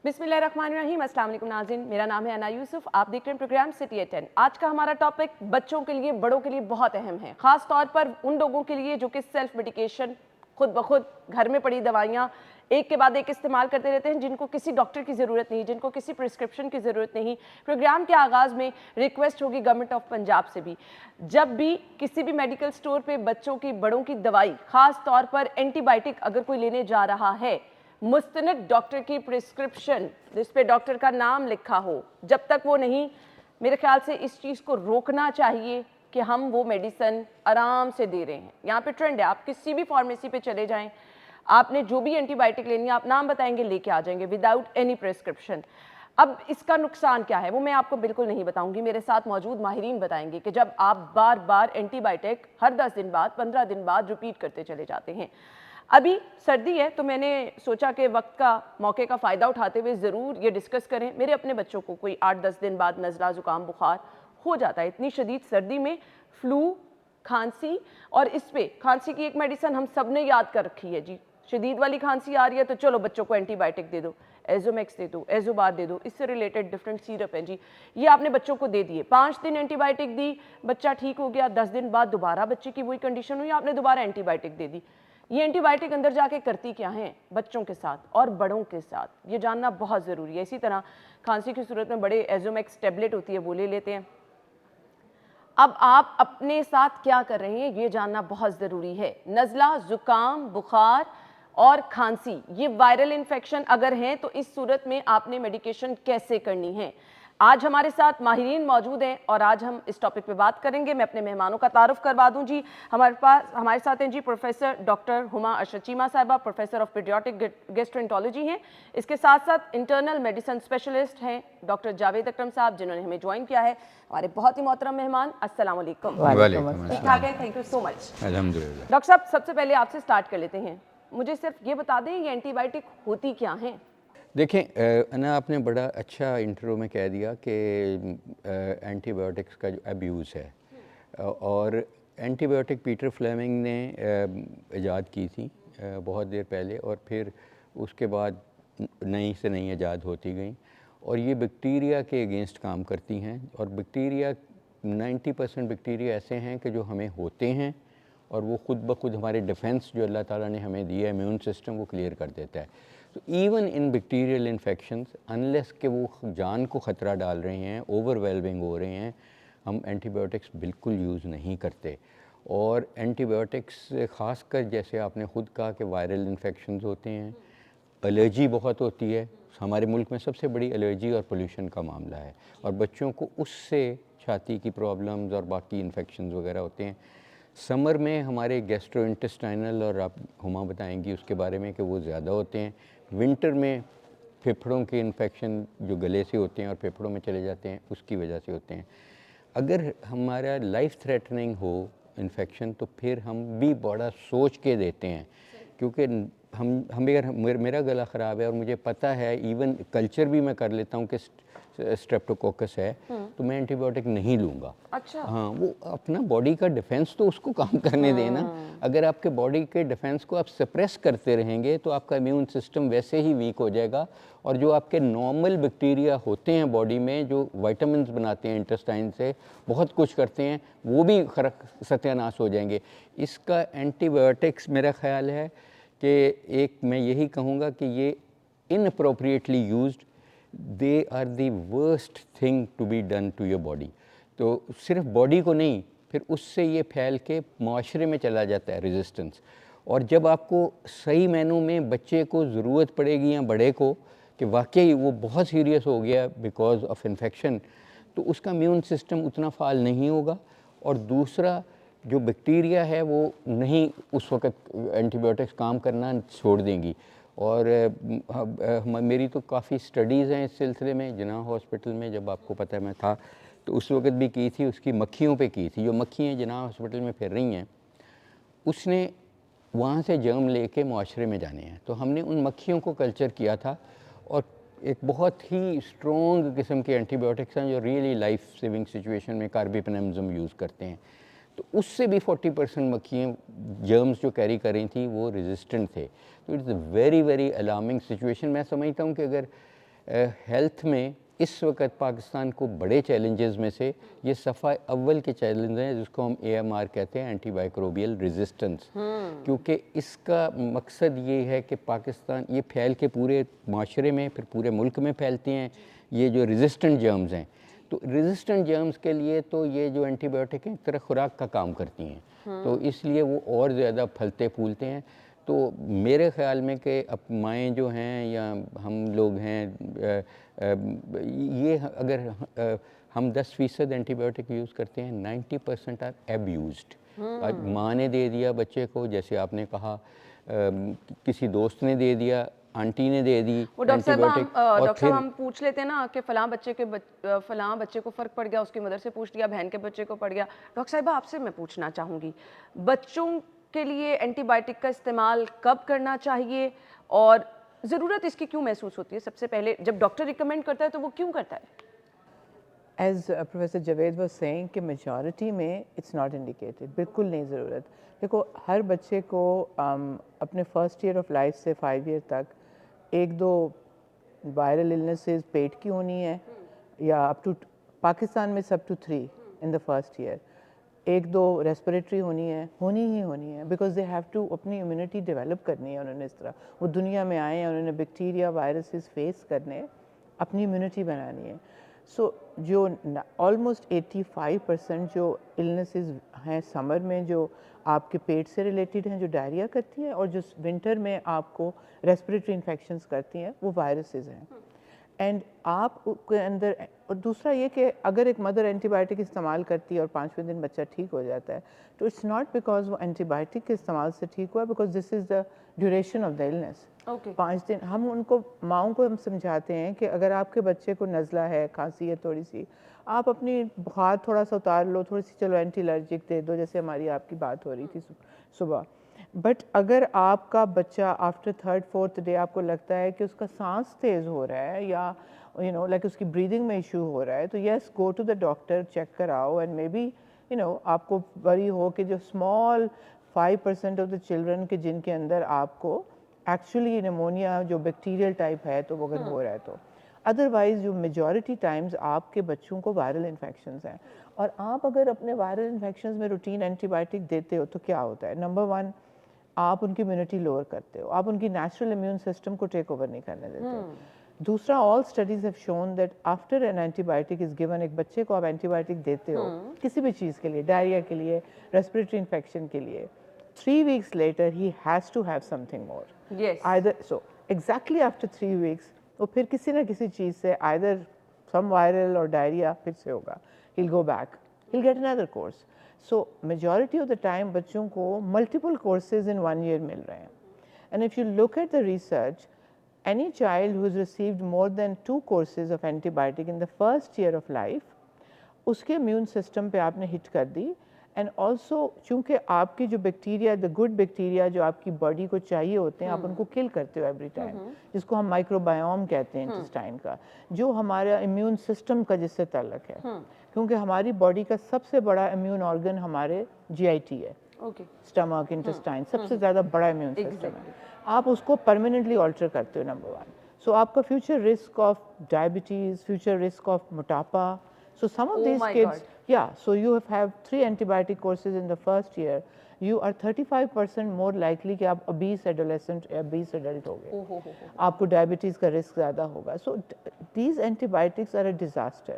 बिस्मिल्लाहिर्रहमानिर्रहीम। अस्सलाम वालेकुम नाज़रीन, मेरा नाम है अना यूसुफ। आप देख रहे हैं प्रोग्राम सिटी एट 10। आज का हमारा टॉपिक बच्चों के लिए, बड़ों के लिए बहुत अहम है, ख़ास तौर पर उन लोगों के लिए जो कि सेल्फ मेडिकेशन, खुद ब खुद घर में पड़ी दवाइयाँ एक के बाद एक इस्तेमाल करते रहते हैं, जिनको किसी डॉक्टर की ज़रूरत नहीं, जिनको किसी प्रिस्क्रिप्शन की ज़रूरत नहीं। प्रोग्राम के आगाज़ में रिक्वेस्ट होगी गवर्नमेंट ऑफ पंजाब से भी, जब भी किसी भी मेडिकल स्टोर पे बच्चों की, बड़ों की दवाई, ख़ास तौर पर एंटीबायोटिक अगर कोई लेने जा रहा है, मुस्तनद डॉक्टर की प्रिस्क्रिप्शन जिस पे डॉक्टर का नाम लिखा हो, जब तक वो नहीं, मेरे ख्याल से इस चीज़ को रोकना चाहिए कि हम वो मेडिसन आराम से दे रहे हैं। यहाँ पे ट्रेंड है, आप किसी भी फार्मेसी पे चले जाएं, आपने जो भी एंटीबायोटिक लेनी है आप नाम बताएंगे, लेके आ जाएंगे विदाउट एनी प्रिस्क्रिप्शन। अब इसका नुकसान क्या है वो मैं आपको बिल्कुल नहीं बताऊंगी, मेरे साथ मौजूद माहिरीन बताएंगे कि जब आप बार बार एंटीबायोटिक हर 10 दिन बाद, 15 दिन बाद रिपीट करते चले जाते हैं। अभी सर्दी है तो मैंने सोचा कि वक्त का, मौके का फ़ायदा उठाते हुए ज़रूर ये डिस्कस करें। मेरे अपने बच्चों को कोई 8-10 दिन बाद नज़ला, ज़ुकाम, बुखार हो जाता है। इतनी शदीद सर्दी में फ्लू, खांसी, और इस पे खांसी की एक मेडिसिन हम सब ने याद कर रखी है जी। शदीद वाली खांसी आ रही है तो चलो बच्चों को एंटीबायोटिक दे दो, एजोमैक्स दे दो, एजोबार दे दो, इससे रिलेटेड डिफरेंट सिरप हैं जी। ये आपने बच्चों को दे दिए, 5 दिन एंटीबायोटिक दी, बच्चा ठीक हो गया, 10 दिन बाद दोबारा बच्चे की वही कंडीशन हुई, आपने दोबारा एंटीबायोटिक दे दी। ये एंटीबायोटिक अंदर जाके करती क्या हैं बच्चों के साथ और बड़ों के साथ, ये जानना बहुत ज़रूरी है। इसी तरह खांसी की सूरत में बड़े एजोमैक्स टैबलेट होती है, वो ले लेते हैं। अब आप अपने साथ क्या कर रहे हैं ये जानना बहुत ज़रूरी है। नज़ला, ज़ुकाम, बुखार और खांसी, ये वायरल इन्फेक्शन अगर हैं तो इस सूरत में आपने मेडिकेशन कैसे करनी है। आज हमारे साथ माहिरीन मौजूद हैं और आज हम इस टॉपिक पे बात करेंगे। मैं अपने मेहमानों का तारुफ करवा दूं जी। हमारे साथ हैं जी प्रोफेसर डॉक्टर हुमा अशरफ चीमा साहिबा, प्रोफेसर ऑफ पीडियाट्रिक गैस्ट्रोएंटरोलॉजी हैं। इसके साथ साथ इंटरनल मेडिसिन स्पेशलिस्ट हैं डॉक्टर जावेद अकरम साहब, जिन्होंने हमें ज्वाइन किया है। हमारे बहुत ही मोहतरम मेहमान, अस्सलाम वालेकुम। ठीक ठाक है, थैंक यू सो मच। अल्हम्दुलिल्लाह। डॉक्टर साहब, सबसे पहले आपसे स्टार्ट कर लेते हैं, मुझे सिर्फ ये बता दें ये एंटीबायोटिक होती क्या हैं। देखें अना, आपने बड़ा अच्छा इंट्रो में कह दिया कि एंटीबायोटिक्स का जो अब्यूज़ है, और एंटीबायोटिक पीटर फ्लेमिंग ने ईजाद की थी बहुत देर पहले, और फिर उसके बाद नई से नई ईजाद होती गई, और ये बैक्टीरिया के अगेंस्ट काम करती हैं। और बैक्टीरिया 90% बैक्टीरिया ऐसे हैं कि जो हमें होते हैं और वो खुद ब खुद हमारे डिफेंस जो अल्लाह ताला ने हमें दिया है, इम्यून सिस्टम, वो क्लियर कर देता है। तो even in bacterial infections, unless के वो जान को ख़तरा डाल रहे हैं, ओवरवेलमिंग हो रहे हैं, हम एंटीबायोटिक्स बिल्कुल यूज़ नहीं करते। और एंटीबायोटिक्स ख़ास कर, जैसे आपने ख़ुद कहा कि वायरल इन्फेक्शंस होते हैं, एलर्जी बहुत होती है। हमारे मुल्क में सबसे बड़ी एलर्जी और पोल्यूशन का मामला है, और बच्चों को उससे छाती की प्रॉब्लम्स और बाकी इन्फेक्शंस वगैरह होते हैं। समर में हमारे गैस्ट्रोइंटेस्टाइनल, और आप हुमा बताएंगी उसके बारे में, कि वो ज़्यादा होते हैं। विंटर में फेफड़ों के इन्फेक्शन जो गले से होते हैं और फेफड़ों में चले जाते हैं, उसकी वजह से होते हैं। अगर हमारा लाइफ थ्रेटनिंग हो इन्फेक्शन, तो फिर हम भी बड़ा सोच के देते हैं, क्योंकि हम अगर मेरा गला ख़राब है और मुझे पता है, इवन कल्चर भी मैं कर लेता हूँ कि स्ट्रेप्टोकोकस है, तो मैं एंटीबायोटिक नहीं लूँगा। अच्छा। हाँ, वो अपना बॉडी का डिफेंस तो उसको काम करने देना। अगर आपके बॉडी के डिफेंस को आप सप्रेस करते रहेंगे तो आपका इम्यून सिस्टम वैसे ही वीक हो जाएगा, और जो आपके नॉर्मल बैक्टीरिया होते हैं बॉडी में, जो विटामिन्स बनाते हैं इंटेस्टाइन से, बहुत कुछ करते हैं, वो भी सत्यानाश हो जाएंगे। इसका एंटीबायोटिक्स मेरा ख़्याल है कि एक मैं यही कहूँगा कि ये inappropriately used, they are the worst thing to be done to your body. तो सिर्फ बॉडी को नहीं, फिर उससे ये फैल के माशरे में चला जाता है रेजिस्टेंस। और जब आपको सही मायनों में बच्चे को ज़रूरत पड़ेगी या बड़े को कि वाकई वो बहुत सीरियस हो गया बिकॉज ऑफ इन्फेक्शन, तो उसका इम्यून सिस्टम उतना फाल नहीं होगा, और दूसरा जो बैक्टीरिया है वो नहीं उस वक्त एंटीबायोटिक्स काम करना छोड़ देंगी। और मेरी तो काफ़ी स्टडीज़ हैं इस सिलसिले में। जिन्ना हॉस्पिटल में, जब आपको पता है मैं था, तो उस वक्त भी की थी, उसकी मक्खियों पे की थी। जो मक्खियाँ जिन्ना हॉस्पिटल में फिर रही हैं, उसने वहाँ से जर्म लेके मुआशरे में जाने हैं, तो हमने उन मक्खियों को कल्चर किया था, और एक बहुत ही स्ट्रॉन्ग किस्म के एंटीबायोटिक्स हैं जो रियली लाइफ सेविंग सिचुएशन में कार्बापेनेमज़म यूज़ करते हैं। तो उससे भी 40% मक्खियाँ जर्म्स जो कैरी कर रही थी वो रेजिस्टेंट थे। तो it's a very very alarming situation. मैं समझता हूँ कि अगर हेल्थ में इस वक्त पाकिस्तान को बड़े चैलेंजेस में से ये सफ़ा अव्वल के चैलेंज हैं, जिसको हम AMR कहते हैं, एंटीमाइक्रोबियल रेजिस्टेंस। क्योंकि इसका मकसद ये है कि पाकिस्तान ये फैल के पूरे माशरे में, फिर पूरे मुल्क में फैलती हैं ये जो रेजिस्टेंट जर्म्स हैं। तो रेजिस्टेंट जर्म्स के लिए तो ये जो एंटीबायोटिक हैं एक तरह खुराक का काम करती हैं, तो इसलिए वो और ज़्यादा फलते फूलते हैं। तो मेरे ख़्याल में कि अब माएँ जो हैं या हम लोग हैं, ये अगर हम 10% एंटीबायोटिक यूज़ करते हैं, 90% आर एब्यूज्ड। आज माँ ने दे दिया बच्चे को, जैसे आपने कहा, किसी दोस्त ने दे दिया, आंटी ने दे दी वो डॉक्टर साहब और फिर हम पूछ लेते हैं ना कि फलां बच्चे को फ़र्क पड़ गया, उसकी मदर से पूछ लिया, बहन के बच्चे को पड़ गया। डॉक्टर साहिबा आपसे मैं पूछना चाहूँगी, बच्चों के लिए एंटीबायोटिक का इस्तेमाल कब करना चाहिए और ज़रूरत इसकी क्यों महसूस होती है? सबसे पहले जब डॉक्टर रिकमेंड करता है तो वो क्यों करता है? As professor Javed was saying कि मेजॉरिटी में इट्स नॉट इंडिकेटेड, बिल्कुल नहीं ज़रूरत। देखो, हर बच्चे को अपने फर्स्ट ईयर ऑफ लाइफ से 5 ईयर तक 1-2 वायरल इलनेसेस पेट की होनी है, या अप टू पाकिस्तान में up to 3 in the first year. 1-2 respiratory होनी है, बिकॉज दे हैव टू अपनी इम्यूनिटी डेवलप करनी है। उन्होंने इस तरह वो दुनिया में आए हैं, उन्होंने बैक्टीरिया वायरसेस फेस करने हैं, अपनी इम्यूनिटी बनानी है। सो जो ऑलमोस्ट 85% जो इलनेसेस हैं समर में जो आपके पेट से रिलेटेड हैं, जो डायरिया करती हैं, और जो विंटर में आपको रेस्पिरेटरी इन्फेक्शंस करती हैं, वो वायरसेस हैं। एंड आप के अंदर, और दूसरा ये कि अगर एक मदर एंटीबायोटिक इस्तेमाल करती है और 5वें दिन बच्चा ठीक हो जाता है, तो इट्स नॉट बिकॉज वो एंटीबायोटिक के इस्तेमाल से ठीक हुआ, because this is the duration of the illness. 5 दिन हम उनको, माओं को हम समझाते हैं कि अगर आपके बच्चे को नज़ला है, खांसी है थोड़ी सी, आप अपनी बुखार थोड़ा सा उतार लो, थोड़ी सी चलो एंटी एलर्जिक दे दो, जैसे हमारी आपकी बात हो रही थी सुबह। बट अगर आपका बच्चा आफ्टर 3rd-4th डे आपको लगता है कि उसका सांस तेज़ हो रहा है, या लाइक उसकी ब्रीदिंग में इशू हो रहा है, तो yes, go to the doctor, check कराओ। एंड मे बी आपको वरी हो कि जो स्मॉल 5% ऑफ द चिल्ड्रन के जिनके अंदर आपको एक्चुअली निमोनिया जो बैक्टीरियल टाइप है, तो वो अगर हो रहा है तो। अदरवाइज जो मेजॉरिटी टाइम्स आपके बच्चों को वायरल इन्फेक्शंस हैं, और आप अगर अपने वायरल इन्फेक्शंस में रूटीन एंटीबायोटिक देते हो तो क्या होता है? नंबर 1, आप उनकी इम्यूनिटी लोअर करते हो, आप उनकी नेचुरल इम्यून सिस्टम को टेक ओवर नहीं करने देते हो। दूसरा, all studies have shown that after an antibiotic is given, एक बच्चे को आप एंटीबायोटिक देते हो किसी भी चीज़ के लिए, डायरिया के लिए, रेस्पिरेटरी इन्फेक्शन के लिए, 3 weeks later he has to have something more. Yes. Either so exactly after 3 weeks वो फिर किसी ना किसी चीज़ से either some viral or diarrhea फिर से होगा, he'll go back, he'll get another course. So majority of the time बच्चों को multiple courses in 1 year मिल रहे हैं. And if you look at the research, any child who has received more than 2 courses of antibiotic in the first year of life, उसके immune system पे आपने hit कर दी। And also चूँकि आपकी जो bacteria, the good bacteria जो आपकी body को चाहिए होते हैं, आप उनको किल करते हो एवरी टाइम, जिसको हम माइक्रोबायोम कहते हैं इंटेस्टाइन का, जो हमारा इम्यून सिस्टम का जिससे ताल्लुक है। क्योंकि हमारी बॉडी का सबसे बड़ा इम्यून ऑर्गन हमारे GIT है, स्टमक, इंटेस्टाइन, सबसे ज़्यादा बड़ा इम्यून सिस्टम है। आप उसको परमानेंटली ऑल्टर करते हो, नंबर 1। सो आपका future risk of diabetes, future risk of मोटापा, so some of these kids, yeah, so you have 3 antibiotic courses in the first year, you are 35% more likely कि आप obese adolescent या obese adult होगे, आपको diabetes का risk ज़्यादा होगा। so these antibiotics are a disaster.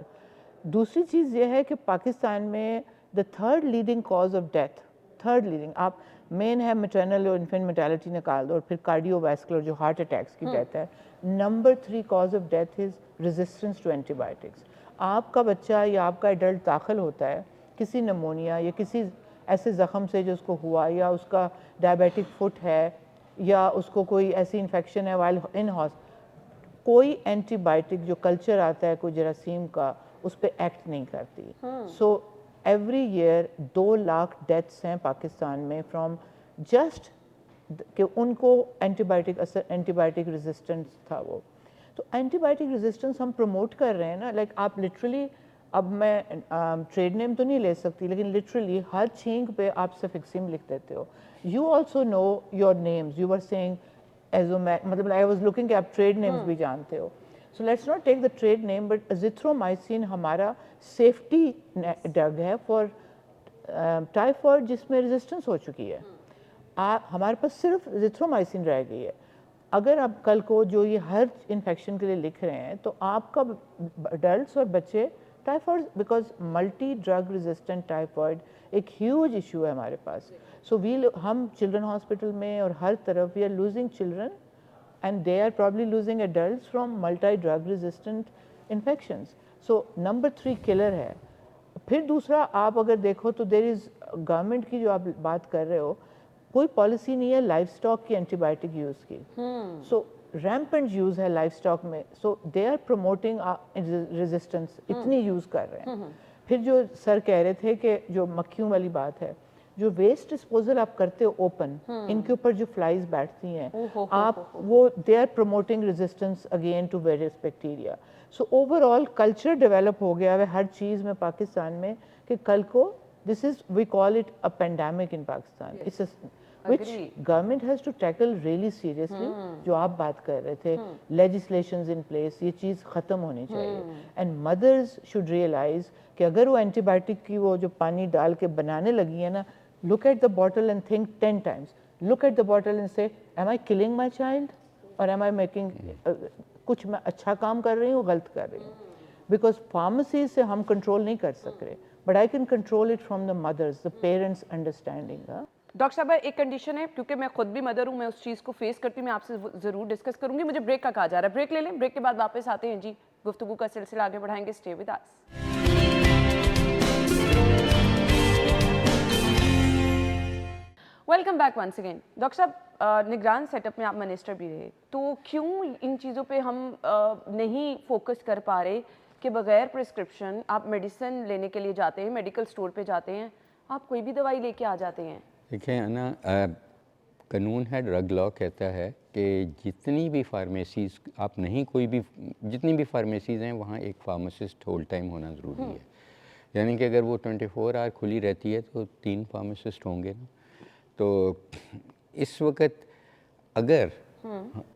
दूसरी चीज़ ये है कि पाकिस्तान में the 3rd leading cause of death, 3rd leading, आप मेन है मैटरनल और इन्फेंट मोर्टेलिटी निकाल दो, और फिर कार्डियोवैस्कुलर जो हार्ट अटैक्स की डेथ है, number 3 cause of death is resistance to antibiotics. आपका बच्चा या आपका एडल्ट दाखिल होता है किसी नमोनिया या किसी ऐसे ज़ख़म से जो उसको हुआ, या उसका डायबिटिक फुट है, या उसको कोई ऐसी इन्फेक्शन है वाइल इन हॉस्पिटल, कोई एंटीबायोटिक जो कल्चर आता है कोई जरासीम का, उस पर एक्ट नहीं करती। So every year 2 lakh deaths हैं पाकिस्तान में फ्रॉम जस्ट कि उनको एंटीबायोटिक रेजिस्टेंस था वो। तो एंटीबायोटिक रेजिस्टेंस हम प्रमोट कर रहे हैं ना, लाइक आप लिटरली, अब मैं ट्रेड नेम तो नहीं ले सकती, लेकिन लिटरली हर छींक पे आप सफिक्सिम लिख देते हो। You also know your names, you were saying Azomac, मतलब आई वाज लुकिंग कि आप ट्रेड नेम्स भी जानते हो। So let's not take the trade name, but azithromycin हमारा safety drug है for टाइफॉइड जिसमें रेजिस्टेंस हो चुकी है। हमारे पास सिर्फ azithromycin रह गई है। अगर आप कल को जो ये हर इन्फेक्शन के लिए लिख रहे हैं तो आपका अडल्ट और बच्चे typhoid, because multi drug resistant typhoid एक ह्यूज इशू है हमारे पास। सो हम चिल्ड्रन हॉस्पिटल में और हर तरफ we are losing children and they are probably losing adults from multi-drug resistant infections. So number 3 killer है। फिर दूसरा आप अगर देखो तो there is गवर्नमेंट की जो आप बात कर रहे हो, कोई पॉलिसी नहीं है लाइफ स्टॉक की एंटीबायोटिक यूज़ की। सो रैम्पेंट यूज़ है लाइफ स्टॉक में, सो दे आर प्रमोटिंग रेजिस्टेंस, इतनी यूज़ कर रहे हैं। फिर जो सर कह रहे थे कि जो मक्खियों वाली बात है, जो वेस्ट डिस्पोजल आप करते हो ओपन, इनके ऊपर जो फ्लाइज बैठती हैं आप वो they are promoting resistance again to various bacteria. So overall culture develop हो गया है हर चीज़ में पाकिस्तान में कि कल को this is we call it a pandemic in Pakistan, it's which government has to tackle really seriously। जो आप बात कर रहे थे, legislations in place, ये चीज़ ख़त्म होनी चाहिए। and mothers should realize कि अगर वो एंटीबायोटिक की वो जो पानी डाल के बनाने लगी है ना, look at the bottle and think 10 times, look at the bottle and say am I killing my child or am I making कुछ मैं अच्छा काम कर रही हूँ गलत कर रही हूँ। because pharmacy से हम कंट्रोल नहीं कर सक रहे, but I can control it from the mothers, the parents understanding। Doctor साहब एक कंडीशन है, क्योंकि मैं खुद भी मदर हूँ, मैं उस चीज़ को फेस करती हूँ, मैं आपसे ज़रूर डिस्कस करूँगी। मुझे ब्रेक का कहा जा रहा है, ब्रेक ले लें, ब्रेक के बाद वापस आते हैं जी, गुफ्तगू का सिलसिला आगे बढ़ाएंगे। Stay with us. Welcome back once again. Doctor साहब निगरान सेटअप में आप मिनिस्टर भी रहे, तो क्यों इन चीज़ों पे हम नहीं फोकस कर पा रहे कि बगैर प्रिस्क्रिप्शन आप मेडिसिन लेने के लिए जाते हैं, मेडिकल स्टोर पे जाते हैं, आप कोई भी दवाई लेके आ जाते हैं? देखिए ना, कानून है, ड्रग लॉ कहता है कि जितनी भी फार्मेसीज़ आप नहीं, कोई भी जितनी भी फार्मेसीज़ हैं वहाँ एक फार्मासिस्ट होल टाइम होना ज़रूरी है। यानी कि अगर वो 24 आवर खुली रहती है तो 3 फार्मासिस्ट होंगे ना। तो इस वक्त अगर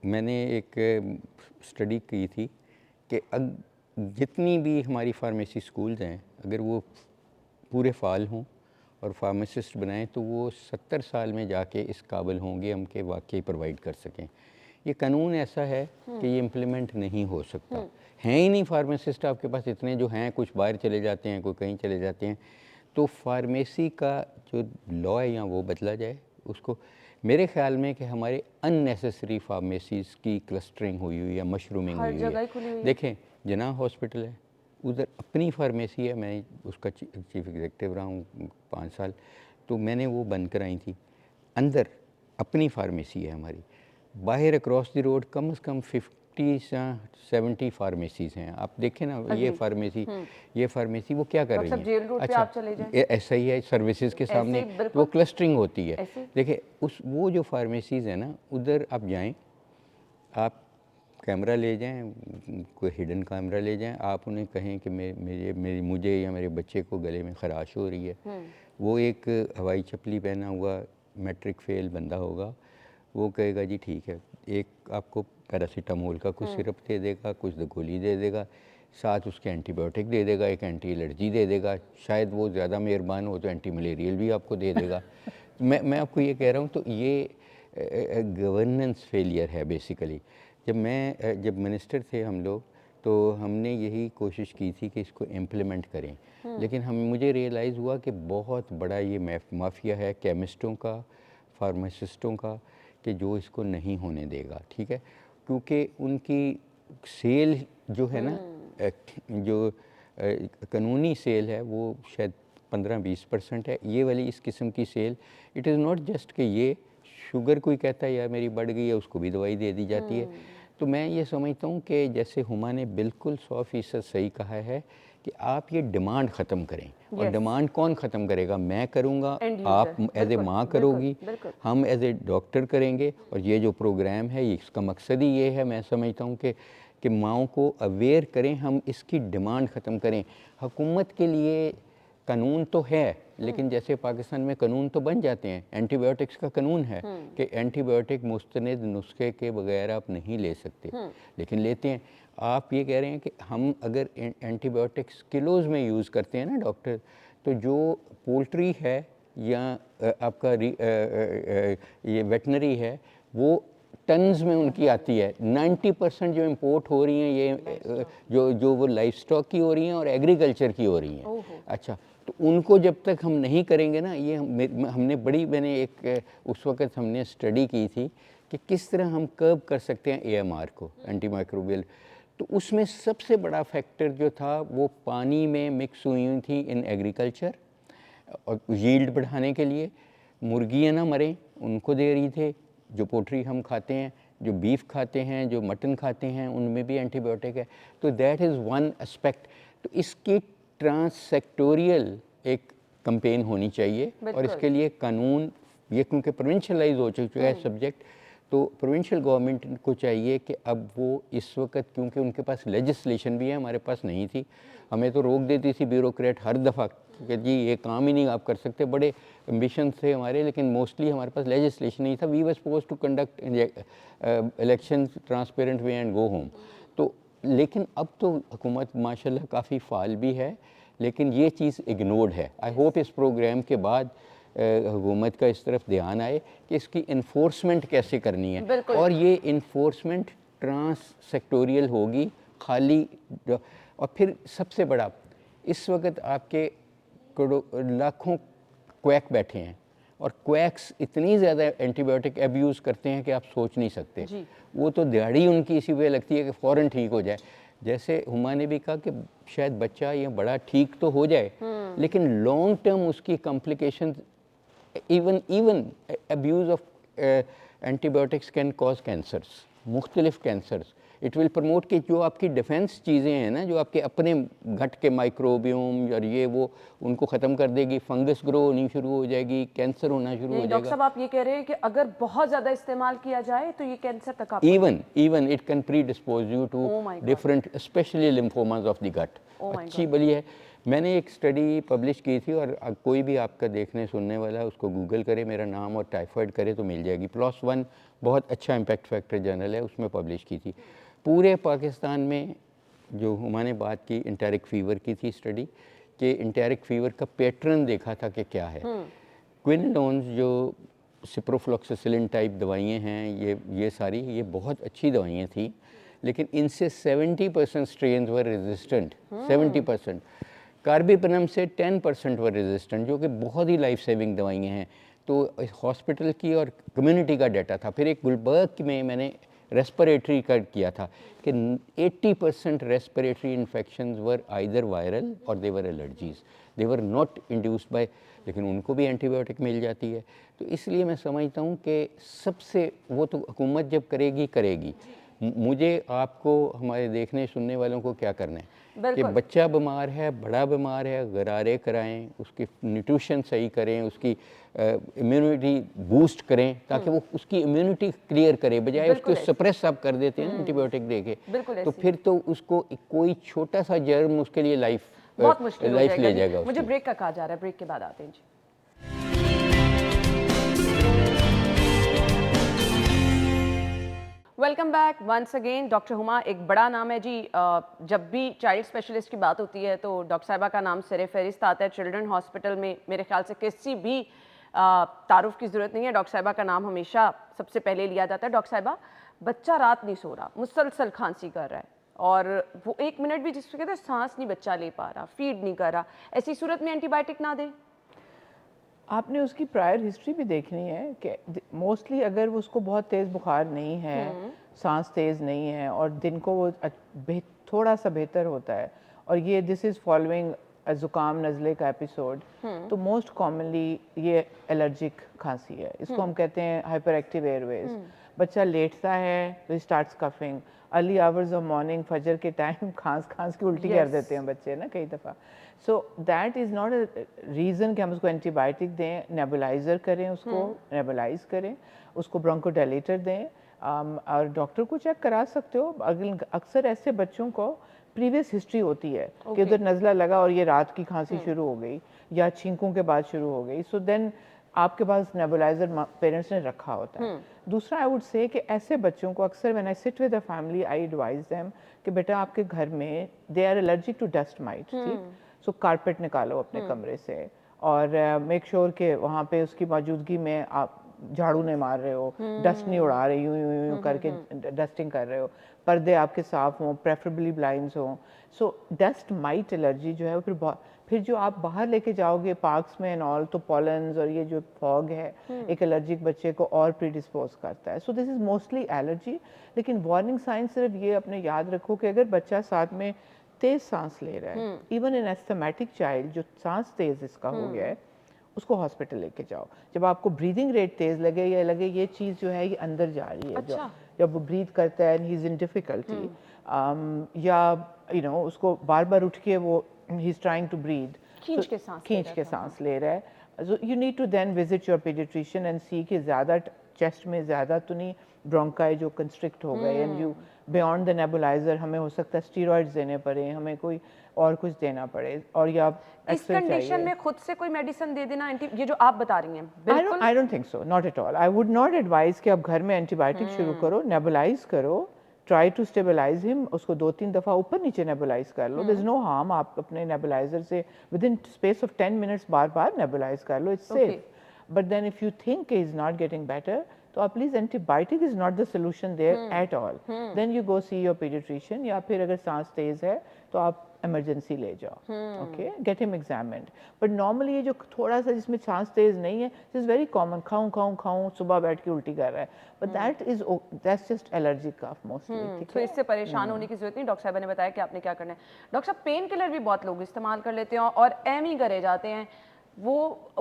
मैंने एक स्टडी की थी कि जितनी भी हमारी फार्मेसी स्कूल्स हैं अगर वो पूरे फाल हों और फार्मासिस्ट बनाएं तो वो 70 साल में जाके इस काबिल होंगे हम के वाकई प्रोवाइड कर सकें। ये कानून ऐसा है कि ये इम्प्लीमेंट नहीं हो सकता। हैं ही नहीं फार्मासिस्ट आपके पास इतने, जो हैं कुछ बाहर चले जाते हैं, कोई कहीं चले जाते हैं। तो फार्मेसी का जो लॉ है या वो बदला जाए उसको। मेरे ख्याल में कि हमारे अननेसेसरी फार्मेसीज़ की क्लस्टरिंग हुई हुई है, मशरूमिंग हुई हुई है। देखें जना हॉस्पिटल है, उधर अपनी फार्मेसी है, मैं उसका चीफ एग्जीक्यूटिव रहा हूँ 5 साल, तो मैंने वो बंद कराई थी। अंदर अपनी फार्मेसी है हमारी, बाहर अक्रॉस द रोड कम से कम 50 या 70 फार्मेसीज़ हैं। आप देखें ना, ये फार्मेसी वो क्या कर रही है। जेल रोड पे आप चले जाएं, ऐसा ही है सर्विसेज के सामने, वो क्लस्टरिंग होती है। देखिए वो जो फार्मेसीज़ है ना, उधर आप जाएँ, आप कैमरा ले जाएं, कोई हिडन कैमरा ले जाएं, आप उन्हें कहें कि मुझे या मेरे बच्चे को गले में ख़राश हो रही है। वो एक हवाई चप्पली पहना हुआ मैट्रिक फेल बंदा होगा, वो कहेगा जी ठीक है, एक आपको पैरासीटामोल का कुछ सिरप दे देगा, कुछ गोली दे देगा, साथ उसके एंटीबायोटिक दे देगा, एक एंटी एलर्जी दे देगा, शायद वो ज़्यादा मेहरबान हो तो एंटी मलेरियल भी आपको दे देगा। मैं आपको ये कह रहा हूँ, तो ये गवर्नेंस फेलियर है बेसिकली। जब मिनिस्टर थे हम लोग, तो हमने यही कोशिश की थी कि इसको इम्प्लीमेंट करें, लेकिन मुझे रियलाइज़ हुआ कि बहुत बड़ा ये माफिया है केमिस्टों का, फार्मासिस्टों का, कि जो इसको नहीं होने देगा। ठीक है, क्योंकि उनकी सेल जो है ना, जो कानूनी सेल है वो शायद 15-20% है। ये वाली इस किस्म की cell, it is not just कि ये शुगर कोई कहता है यार मेरी बढ़ गई है, उसको भी दवाई दे दी जाती है। तो मैं ये समझता हूँ कि जैसे हुमा ने बिल्कुल 100% सही कहा है कि आप ये डिमांड ख़त्म करें। और डिमांड कौन ख़त्म करेगा? मैं करूँगा, आप एज ए माँ करोगी, हम एज ए डॉक्टर करेंगे। और ये जो प्रोग्राम है इसका मकसद ही ये है, मैं समझता हूँ कि माँओं को अवेयर करें, हम इसकी डिमांड ख़त्म करें। हुकूमत के लिए कानून तो है, लेकिन जैसे पाकिस्तान में कानून तो बन जाते हैं, एंटीबायोटिक्स का कानून है कि एंटीबायोटिक मुस्तनद नुस्खे के बगैर आप नहीं ले सकते, लेकिन लेते हैं। आप ये कह रहे हैं कि हम अगर एंटीबायोटिक्स किलोज़ में यूज़ करते हैं ना डॉक्टर, तो जो पोल्ट्री है या आपका ये वेटनरी है वो टन्स में उनकी आती है। 90% जो इंपोर्ट हो रही हैं ये जो वो लाइफ स्टॉक की हो रही हैं और एग्रीकल्चर की हो रही हैं। अच्छा, तो उनको जब तक हम नहीं करेंगे ना, ये मैंने एक उस वक़्त हमने स्टडी की थी कि किस तरह हम कर्ब कर सकते हैं AMR को, एंटी माइक्रोबियल। तो उसमें सबसे बड़ा फैक्टर जो था वो पानी में मिक्स हुई थी इन एग्रीकल्चर, और यील्ड बढ़ाने के लिए मुर्गियाँ ना मरें उनको दे रही थे। जो पोल्ट्री हम खाते हैं, जो बीफ खाते हैं, जो मटन खाते हैं, उनमें भी एंटीबायोटिक है। तो दैट इज़ वन एस्पेक्ट। तो इसकी ट्रांससेक्टोरियल एक कैंपेन होनी चाहिए, और इसके लिए कानून, ये क्योंकि प्रोविंशलाइज हो चुका है सब्जेक्ट, तो प्रोविंशियल गवर्नमेंट को चाहिए कि अब वो इस वक्त, क्योंकि उनके पास लेजिस्लेशन भी है, हमारे पास नहीं थी, हमें तो रोक देती थी ब्यूरोक्रेट हर दफ़ा कि जी ये काम ही नहीं आप कर सकते, बड़े एम्बिशन थे हमारे, लेकिन मोस्टली हमारे पास लेजिस्लेशन नहीं था। We were suppose to conduct election transparent way and go home. तो लेकिन अब तो हुकूमत माशाल्लाह काफ़ी फाल भी है, लेकिन ये चीज़ इग्नोर्ड है। आई होप इस प्रोग्राम के बाद हुकूमत का इस तरफ ध्यान आए कि इसकी इन्फोर्समेंट कैसे करनी है, और ये इन्फोर्समेंट ट्रांस सेक्टोरियल होगी खाली। और फिर सबसे बड़ा, इस वक्त आपके लाखों क्वैक बैठे हैं, और क्वैक्स इतनी ज़्यादा एंटीबायोटिक एब्यूज़ करते हैं कि आप सोच नहीं सकते। वो तो दिहाड़ी उनकी इसी वे लगती है कि फ़ौरन ठीक हो जाए। जैसे हुमा ने भी कहा कि शायद बच्चा या बड़ा ठीक तो हो जाए, लेकिन लॉन्ग टर्म उसकी complication, even abuse of antibiotics can cause cancers, मुख्तलिफ कैंसर्स। इट विल प्रमोट कि जो आपकी डिफेंस चीज़ें हैं ना, जो आपके अपने घट के माइक्रोबियोम और ये वो, उनको ख़त्म कर देगी, फंगस ग्रो होनी शुरू हो जाएगी, कैंसर होना शुरू हो जाएगा। डॉक्टर साहब आप ये कह रहे हैं कि अगर बहुत ज़्यादा इस्तेमाल किया जाए तो ये कैंसर तक आप even it can predispose you to different, specially lymphomas of the gut. अच्छी बली है। मैंने एक स्टडी पब्लिश की थी, और कोई भी आपका देखने सुनने वाला उसको गूगल करे, मेरा नाम और टाइफाइड करे तो मिल जाएगी। PLOS ONE बहुत अच्छा इम्पैक्ट फैक्टर जर्नल है, उसमें पब्लिश की थी। पूरे पाकिस्तान में जो हमारे बात की इंटेरिक फ़ीवर की थी स्टडी, कि इंटेरिक फ़ीवर का पैटर्न देखा था कि क्या है। क्विनलोन्स जो सिप्रोफ्लॉक्सासिलिन टाइप दवाइयाँ हैं, ये सारी ये बहुत अच्छी दवाइयाँ थी, लेकिन इनसे 70% स्ट्रेन वर रेजिस्टेंट। 70%। कार्बिपनम से 10% वर रेजिस्टेंट, जो कि बहुत ही लाइफ सेविंग दवाइयाँ हैं। तो हॉस्पिटल की और कम्युनिटी का डाटा था। फिर एक गुलबर्ग में मैंने रेस्पिरेटरी का किया था कि 80% respiratory infections were either viral और they were allergies, they were not induced by, लेकिन उनको भी एंटीबायोटिक मिल जाती है। तो इसलिए मैं समझता हूँ कि सबसे, वो तो हुकूमत जब करेगी। मुझे आपको, हमारे देखने सुनने वालों को क्या करना है कि बच्चा बीमार है, बड़ा बीमार है, गरारे कराएं, उसकी न्यूट्रिशन सही करें, उसकी इम्यूनिटी बूस्ट करें, ताकि वो उसकी इम्यूनिटी क्लियर करे, बजाय उसको सप्रेस आप कर देते हैं एंटीबायोटिक देके, तो फिर तो उसको कोई छोटा सा जर्म उसके लिए बहुत मुश्किल लाइफ ले जाएगा। मुझे ब्रेक का कहा जा रहा है, ब्रेक के बाद आते हैं जी। Welcome back once again. Doctor Huma एक बड़ा नाम है जी। जब भी चाइल्ड स्पेशलिस्ट की बात होती है तो डॉक्टर साहिबा का नाम सिरे फहरिस्त आता है। चिल्ड्रन हॉस्पिटल में मेरे ख्याल से किसी भी तारुफ की ज़रूरत नहीं है, डॉक्टर साहिबा का नाम हमेशा सबसे पहले लिया जाता है। डॉक्टर साहिबा, बच्चा रात नहीं सो रहा, मुसलसल खांसी कर रहा है, और वो 1 मिनट भी जिसको कहते हैं सांस नहीं बच्चा ले पा रहा, फीड नहीं कर रहा, ऐसी सूरत में एंटीबायोटिक ना दें? आपने उसकी प्रायर हिस्ट्री भी देखनी है कि मोस्टली अगर उसको बहुत तेज़ बुखार नहीं है, सांस तेज़ नहीं है, और दिन को वो थोड़ा सा बेहतर होता है, और ये दिस इज़ फॉलोइंग ज़ुकाम नज़ले का एपिसोड, तो मोस्ट कॉमनली ये एलर्जिक खांसी है। इसको हम कहते हैं हाइपर एक्टिव एयरवेज। बच्चा लेटता है तो starts coughing, early hours of morning, फजर के टाइम खांस के उल्टी कर देते हैं बच्चे ना कई दफ़ा। So that is not a reason कि हम उसको एंटीबायोटिक दें। नेबुलाइज़र करें, उसको नेबुलाइज करें, उसको ब्रोंकोडायलेटर दें, और डॉक्टर को चेक करा सकते हो। अक्सर ऐसे बच्चों को प्रीवियस हिस्ट्री होती है कि उधर नज़ला लगा और ये रात की खांसी शुरू हो गई या छींकों के बाद शुरू हो गई, सो देन आपके पास नेबुलाइजर पेरेंट्स ने रखा होता है। दूसरा आई वुड से कि ऐसे बच्चों को अक्सर when I sit with a family I advise them कि बेटा आपके घर में they are allergic to dust mites, ठीक, सो कारपेट निकालो अपने कमरे से और मेक श्योर कि वहाँ पे उसकी मौजूदगी में आप झाड़ू नहीं मार रहे हो, डस्ट नहीं उड़ा रहे, यूं यूं यूं करके डस्टिंग कर रहे हो, पर्दे आपके साफ हों, प्रेफरेबली ब्लाइंड्स हों। सो डस्ट माइट एलर्जी जो है वो फिर जो आप बाहर लेके जाओगे पार्क्स में एंड ऑल, तो पॉलन्स और ये जो फॉग है एक एलर्जिक बच्चे को और प्रीडिस्पोज करता है। So this is mostly allergy. लेकिन वार्निंग साइन सिर्फ ये अपने याद रखो कि अगर बच्चा साथ में तेज सांस ले रहा है, इवन इन एस्थमेटिक चाइल्ड जो सांस तेज इसका हो गया है, उसको हॉस्पिटल लेके जाओ। जब आपको ब्रीदिंग रेट तेज लगे या लगे ये चीज़ जो है ये अंदर जा रही है, अच्छा। जब वो ब्रीथ करता है and he is in difficulty, या यू नो उसको बार बार उठ के वो he is trying to breathe, खींच के सांस ले रहा है, so you need to then visit your paediatrician and see कि ज़्यादा चेस्ट में ज़्यादा तो नहीं ब्रोंकाई जो कंस्ट्रिक्ट हो गए and you beyond the nebuliser, हमें हो सकता है स्टीरॉइड्स देने पड़े, हमें कोई और कुछ देना पड़े, और या इस कंडीशन में खुद से कोई मेडिसिन दे देना ये जो आप बता रही हैं, बिल्कुल I don't think so, not at all. I would not advise कि आप घर में एंटीबायोटिक शुरू करो, नेबुलाइज करो, ट्राई टू स्टेबलाइज हिम, उसको 2-3 दफ़ा ऊपर नीचे नेबुलाइज कर लो, देयर इज नो हार्म, आप अपने नेबुलाइजर से within space of 10 minutes बार बार नेबुलाइज कर लो, it's safe. But then if you think is not getting better, तो आप please antibiotic is not the solution there at all, then you go see your paediatrician, या फिर अगर सांस तेज है तो आप इमरजेंसी ले जाओ, okay, get him examined. But normally ये जो थोड़ा सा जिसमें सांस तेज नहीं है, दिस इज वेरी कॉमन, खाऊं खाऊं खाऊं, सुबह बैठ के उल्टी कर रहा है, but that's just allergic cough mostly. तो इससे परेशान होने की जरूरत नहीं। डॉक्टर साहब ने बताया कि आपने क्या करना है। डॉक्टर साहब, पेन किलर भी बहुत लोग इस्तेमाल कर लेते हैं और एम ही करे जाते हैं, वो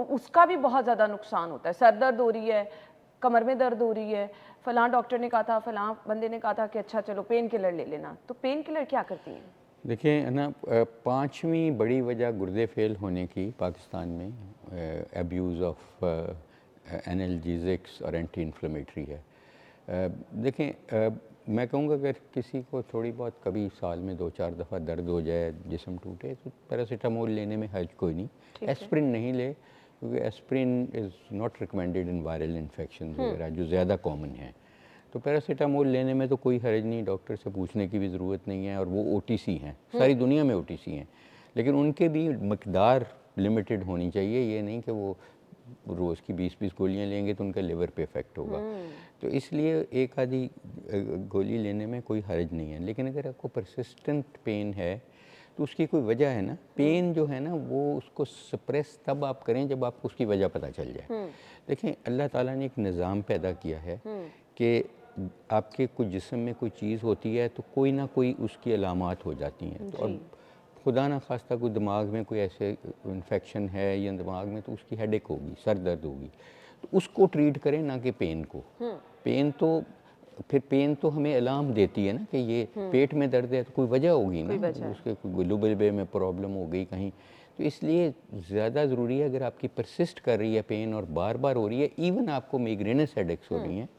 उसका भी बहुत ज़्यादा नुकसान होता है। सर दर्द हो रही है, कमर में दर्द हो रही है, फलां डॉक्टर ने कहा था, फलां बंदे ने कहा था कि अच्छा चलो पेन किलर ले लेना, तो पेन किलर क्या करती हैं? देखिए ना, पांचवी बड़ी वजह गुर्दे फेल होने की पाकिस्तान में एब्यूज़ ऑफ एनाल्जेसिक्स और एंटी इन्फ्लेमेटरी है। देखें, मैं कहूँगा अगर किसी को थोड़ी बहुत कभी साल में 2-4 दफ़ा दर्द हो जाए, जिस्म टूटे, तो पैरासीटामोल लेने में हर्ज कोई नहीं। एस्प्रिन नहीं ले, क्योंकि aspirin is not recommended in viral infection वगैरह जो ज़्यादा कॉमन है। तो पैरासीटामोल लेने में तो कोई हर्ज नहीं, डॉक्टर से पूछने की भी ज़रूरत नहीं है, और वो ओटीसी हैं, सारी दुनिया में ओटीसी हैं, लेकिन उनके भी मकदार लिमिटेड होनी चाहिए। ये नहीं कि वो रोज़ की 20-20 गोलियां लेंगे तो उनका लिवर पे इफेक्ट होगा। तो इसलिए एक आधी गोली लेने में कोई हर्ज नहीं है। लेकिन अगर आपको परसिस्टेंट पेन है तो उसकी कोई वजह है ना। पेन जो है ना, वो उसको सप्रेस तब आप करें जब आपको उसकी वजह पता चल जाए। देखें, अल्लाह ताला ने एक निज़ाम पैदा किया है कि आपके कुछ जिस्म में कोई चीज़ होती है तो कोई ना कोई उसकी अलामात हो जाती हैं। तो और खुदा ना खास्ता कोई दिमाग में कोई ऐसे इन्फेक्शन है या दिमाग में, तो उसकी हेडेक होगी, सर दर्द होगी, तो उसको ट्रीट करें, ना कि पेन को। पेन तो हमें अलार्म देती है ना कि ये पेट में दर्द है, तो कोई वजह होगी ना, उसके कोई लुबे में प्रॉब्लम हो गई कहीं। तो इसलिए ज़्यादा ज़रूरी है, अगर आपकी परसिस्ट कर रही है पेन और बार बार हो रही है, इवन आपको माइग्रेनस हेडेक्स हो रही हैं,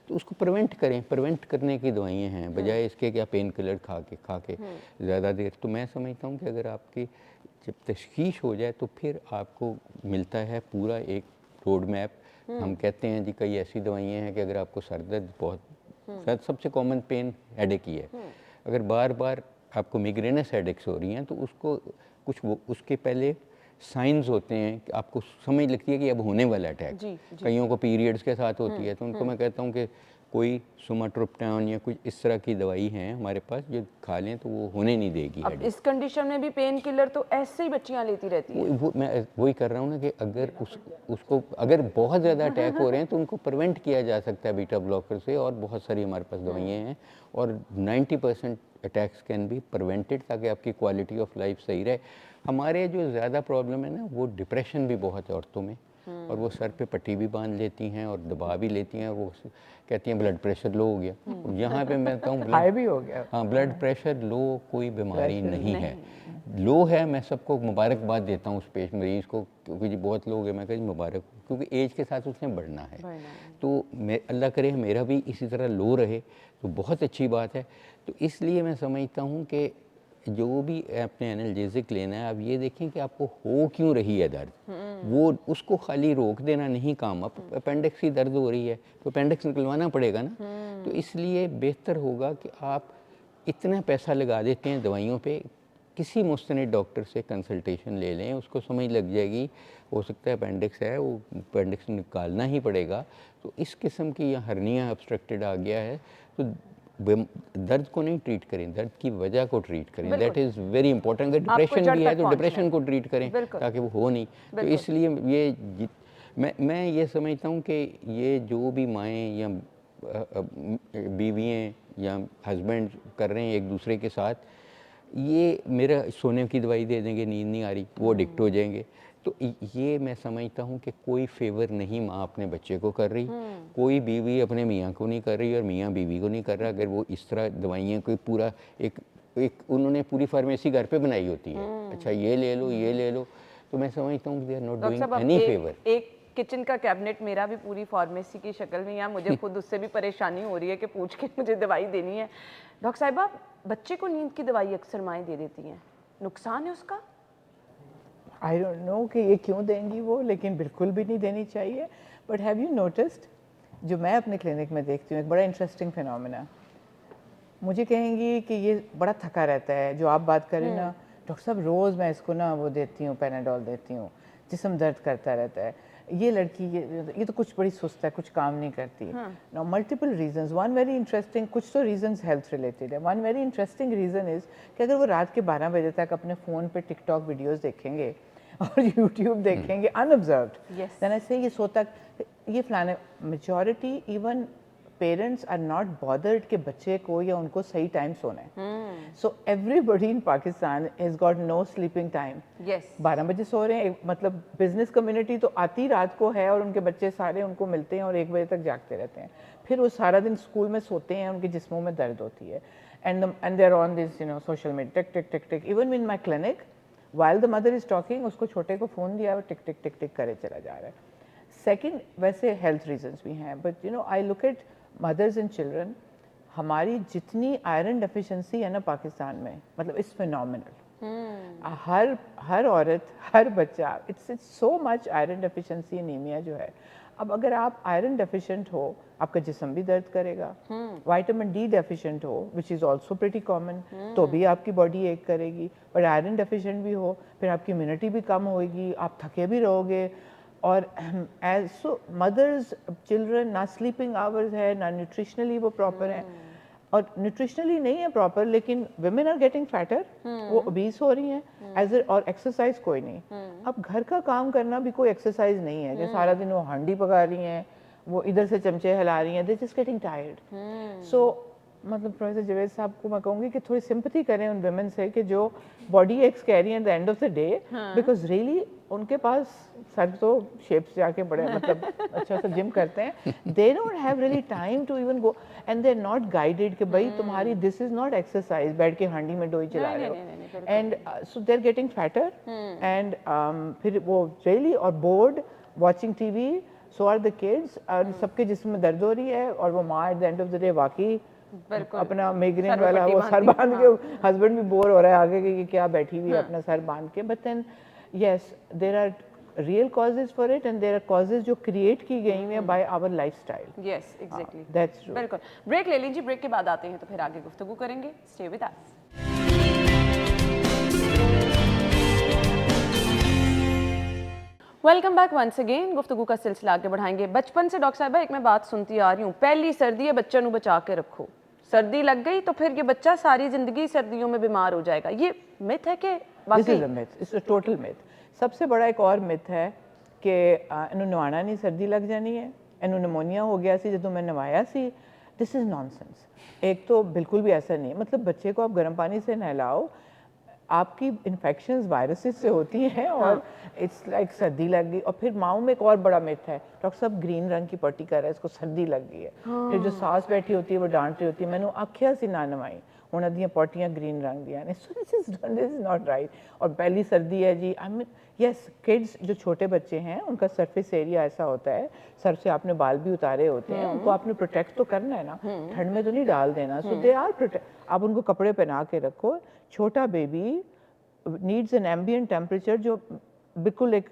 तो उसको प्रिवेंट करें। प्रिवेंट करने की दवाइयाँ हैं, बजाय इसके कि आप पेन किलर खा के ज़्यादा देर। तो मैं समझता हूँ कि अगर आपकी जब तशखीश हो जाए तो फिर आपको मिलता है पूरा एक रोड मैप। हम कहते हैं जी कई ऐसी दवाइयाँ हैं कि अगर आपको सर दर्द बहुत, शायद सबसे कॉमन पेन हेडेक ही है, अगर बार बार आपको माइग्रेनस हेडेक्स हो रही हैं, तो उसको कुछ उसके पहले साइंस होते हैं कि आपको समझ लगती है कि अब होने वाला अटैक। कईयों को पीरियड्स के साथ होती है, तो उनको मैं कहता हूँ कि कोई सुमाट्रोप्टान या कुछ इस तरह की दवाई हैं हमारे पास, जो खा लें तो वो होने नहीं देगी। अब इस कंडीशन में भी पेन किलर तो ऐसे ही बच्चियाँ लेती रहती हैं। मैं वही कर रहा हूँ ना कि अगर उसको अगर बहुत ज़्यादा अटैक हो रहे हैं तो उनको प्रिवेंट किया जा सकता है बीटा ब्लॉकर से, और बहुत सारी हमारे पास दवाइयाँ हैं, और 90% अटैक्स कैन बी प्रिवेंटेड, ताकि आपकी क्वालिटी ऑफ लाइफ सही रहे। हमारे जो ज़्यादा प्रॉब्लम है ना, वो डिप्रेशन भी बहुत है औरतों में, और वो सर पे पट्टी भी बांध लेती हैं और दबा भी लेती हैं, और वो कहती हैं ब्लड प्रेशर लो हो गया। यहाँ पे मैं कहता हूँ हाई भी हो गया। हाँ, ब्लड प्रेशर लो कोई बीमारी नहीं है। लो है, मैं सबको मुबारकबाद देता हूँ उस मरीज़ को, क्योंकि जी बहुत लोग हैं, मैं कहती मुबारक, क्योंकि एज के साथ उसने बढ़ना है। तो मैं अल्लाह करे मेरा भी इसी तरह लो रहे, तो बहुत अच्छी बात है। तो इसलिए मैं समझता हूँ कि जो भी आपने एनाल्जेसिक लेना है, आप ये देखें कि आपको हो क्यों रही है दर्द, वो उसको खाली रोक देना नहीं काम। अब अपेंडिक्स की दर्द हो रही है तो अपेंडिक्स निकलवाना पड़ेगा ना। तो इसलिए बेहतर होगा कि आप इतना पैसा लगा देते हैं दवाइयों पे, किसी मुस्तनिद डॉक्टर से कंसल्टेशन ले लें, उसको समझ लग जाएगी हो सकता है अपेंडिक्स है, वो अपेंडिक्स निकालना ही पड़ेगा। तो इस किस्म की या हर्निया ऑब्स्ट्रक्टेड आ गया है तो दर्द को नहीं ट्रीट करें, दर्द की वजह को ट्रीट करें। That is very important. अगर डिप्रेशन भी है तो डिप्रेशन को ट्रीट करें ताकि वो हो नहीं। तो इसलिए ये मैं ये समझता हूँ कि ये जो भी माएँ या बीवियाँ या हस्बैंड कर रहे हैं एक दूसरे के साथ, ये मेरा सोने की दवाई दे देंगे, नींद नहीं आ रही, वो एडिक्ट हो जाएंगे। तो ये मैं समझता हूँ कि कोई फेवर नहीं माँ अपने बच्चे को कर रही, कोई बीवी अपने मियाँ को नहीं कर रही और मियाँ बीवी को नहीं कर रहा। अगर वो इस तरह दवाइयाँ कोई पूरा एक उन्होंने पूरी फार्मेसी घर पे बनाई होती है, अच्छा ये ले लो ये ले लो, तो मैं समझता हूँ they are not doing any favour. एक किचन का कैबिनेट मेरा भी पूरी फार्मेसी की शक्ल में, या मुझे खुद उससे भी परेशानी हो रही है कि पूछ के मुझे दवाई देनी है। डॉक्टर साहिबा, बच्चे को नींद की दवाई अक्सर माएँ दे देती हैं, नुकसान है उसका? आई डोंट नो कि ये क्यों देंगी वो, लेकिन बिल्कुल भी नहीं देनी चाहिए। बट हैव यू नोटिस्ड, जो मैं अपने क्लिनिक में देखती हूँ एक बड़ा इंटरेस्टिंग फिनोमेना, मुझे कहेंगी कि ये बड़ा थका रहता है, जो आप बात करें ना डॉक्टर साहब, रोज़ मैं इसको ना वो देती हूँ, पैनाडोल देती हूँ, जिस्म दर्द करता रहता है, ये लड़की ये तो कुछ बड़ी सुस्त है, कुछ काम नहीं करती। Now multiple reasons, one very interesting, कुछ तो रीजंस हेल्थ रिलेटेड है। One very interesting reason is कि अगर वो रात के 12 बजे तक अपने फ़ोन पे टिकटॉक वीडियोस देखेंगे और यूट्यूब देखेंगे अनऑब्जर्व्ड, देन आई से ये सोता ये फलाने, majority even parents are not bothered कि बच्चे को या उनको सही टाइम सोना है। So everybody in Pakistan has got no sleeping time. 12 बजे सो रहे हैं, मतलब बिजनेस कम्युनिटी तो आती रात को है और उनके बच्चे सारे उनको मिलते हैं और 1 बजे तक जागते रहते हैं, फिर वो सारा दिन स्कूल में सोते हैं, उनके जिस्मों में दर्द होती है। And they are on this social media, tick tick tick tick. Even in my clinic while the mother is talking, उसको छोटे को फ़ोन दिया है, टिक टिक टिक टिक करे चला जा रहा है। सेकेंड, वैसे हेल्थ रीजंस भी हैं, but I look at mothers and children, हमारी जितनी आयरन डेफिशिएंसी है ना पाकिस्तान में, मतलब इट्स फिनोमिनल। हर औरत, हर बच्चा, it's so much iron deficiency, anaemia जो है। अब अगर आप आयरन डेफिशिएंट हो, आपका जिस्म भी दर्द करेगा। विटामिन डी डेफिशिएंट हो, which is also pretty common, तो भी आपकी बॉडी एक करेगी। बट आयरन डेफिशिएंट भी हो, फिर आपकी इम्यूनिटी भी कम होएगी, आप थके भी रहोगे। और एज सो मदर्स, चिल्ड्रन, ना स्लीपिंग आवर्स है, ना न्यूट्रिशनली वो प्रॉपर है, और न्यूट्रिशनली नहीं है प्रॉपर, लेकिन women आर गेटिंग फैटर, वो obese हो रही हैं एज और एक्सरसाइज कोई नहीं। अब घर का काम करना भी कोई एक्सरसाइज नहीं है कि सारा दिन वो हांडी पका रही हैं, वो इधर से चमचे हिला रही हैं, दे जस्ट गेटिंग टायर्ड। सो मतलब प्रोफेसर जावेद साहब को मैं कहूँगी कि थोड़ी सिंपैथी करें उन वेमेन से कि जो बॉडी एक्स कह रही हैं at the end of the day, because really उनके पास सर तो शेप्स जाके बड़े मतलब अच्छा सा जिम करते हैं, they don't have really time to even go, and they are not guided कि भाई तुम्हारी दिस इज नॉट एक्सरसाइज, बैठ के हांडी में डोई चला रहे हो, and so they are getting fatter, and फिर वो really are bored watching TV, so are the kids, और सबके जिस्म में दर्द हो रही है, और वो माँ at the end of the day वाकई अपना माइग्रेन वाला वो सर बांध के, हस्बैंड भी बोर हो रहा है आगे कि क्या बैठी हुई है अपना सर बांध के। But then yes, there are real causes for it, and there are causes जो क्रिएट की गई हैं by our lifestyle. Yes, exactly, that's true. बिल्कुल। ब्रेक ले लीजिए, ब्रेक के बाद आते हैं तो फिर आगे गुफ्तगू करेंगे। Stay with us. Welcome back once again. गुफ्तगू का सिलसिला आगे बढ़ाएंगे। बचपन से डॉक्टर साहिबा एक मैं बात सुनती आ रही हूँ, पहली सर्दी है बच्चे नू बचा के रखो, सर्दी लग गई तो फिर ये बच्चा सारी जिंदगी सर्दियों में बीमार हो जाएगा। ये मिथ है कि this is a myth, it's a total myth. सबसे बड़ा एक और मिथ है कि इन्हू नवाना नहीं, सर्दी लग जानी है, इन्हू निमोनिया हो गया सी जो मैं नवाया सी। This is nonsense. एक तो बिल्कुल भी ऐसा नहीं है, मतलब बच्चे को आप गर्म पानी से नहलाओ, आपकी इन्फेक्शंस वायरसेस से होती हैं और इट्स लाइक सर्दी लग गई। और फिर माओ में एक और बड़ा मिथ है, डॉक्टर साहब ग्रीन रंग की पट्टी कर रहा है, इसको सर्दी लग गई है। फिर जो सास बैठी होती है वो डांट रही होती है, मैंने आख्या सी ना नवाई, उन्हें दियाँ पट्टियाँ ग्रीन रंग दिया ने। So this is not right. और पहली सर्दी है जी, आई मीन यस, किड्स जो छोटे बच्चे हैं उनका सरफेस एरिया ऐसा होता है, सर से आपने बाल भी उतारे होते हैं, उनको आपने प्रोटेक्ट तो करना है ना, ठंड में तो नहीं डाल देना। सो दे आर प्रोटेक्ट। आप उनको कपड़े पहना के रखो। छोटा baby needs an ambient temperature जो बिल्कुल एक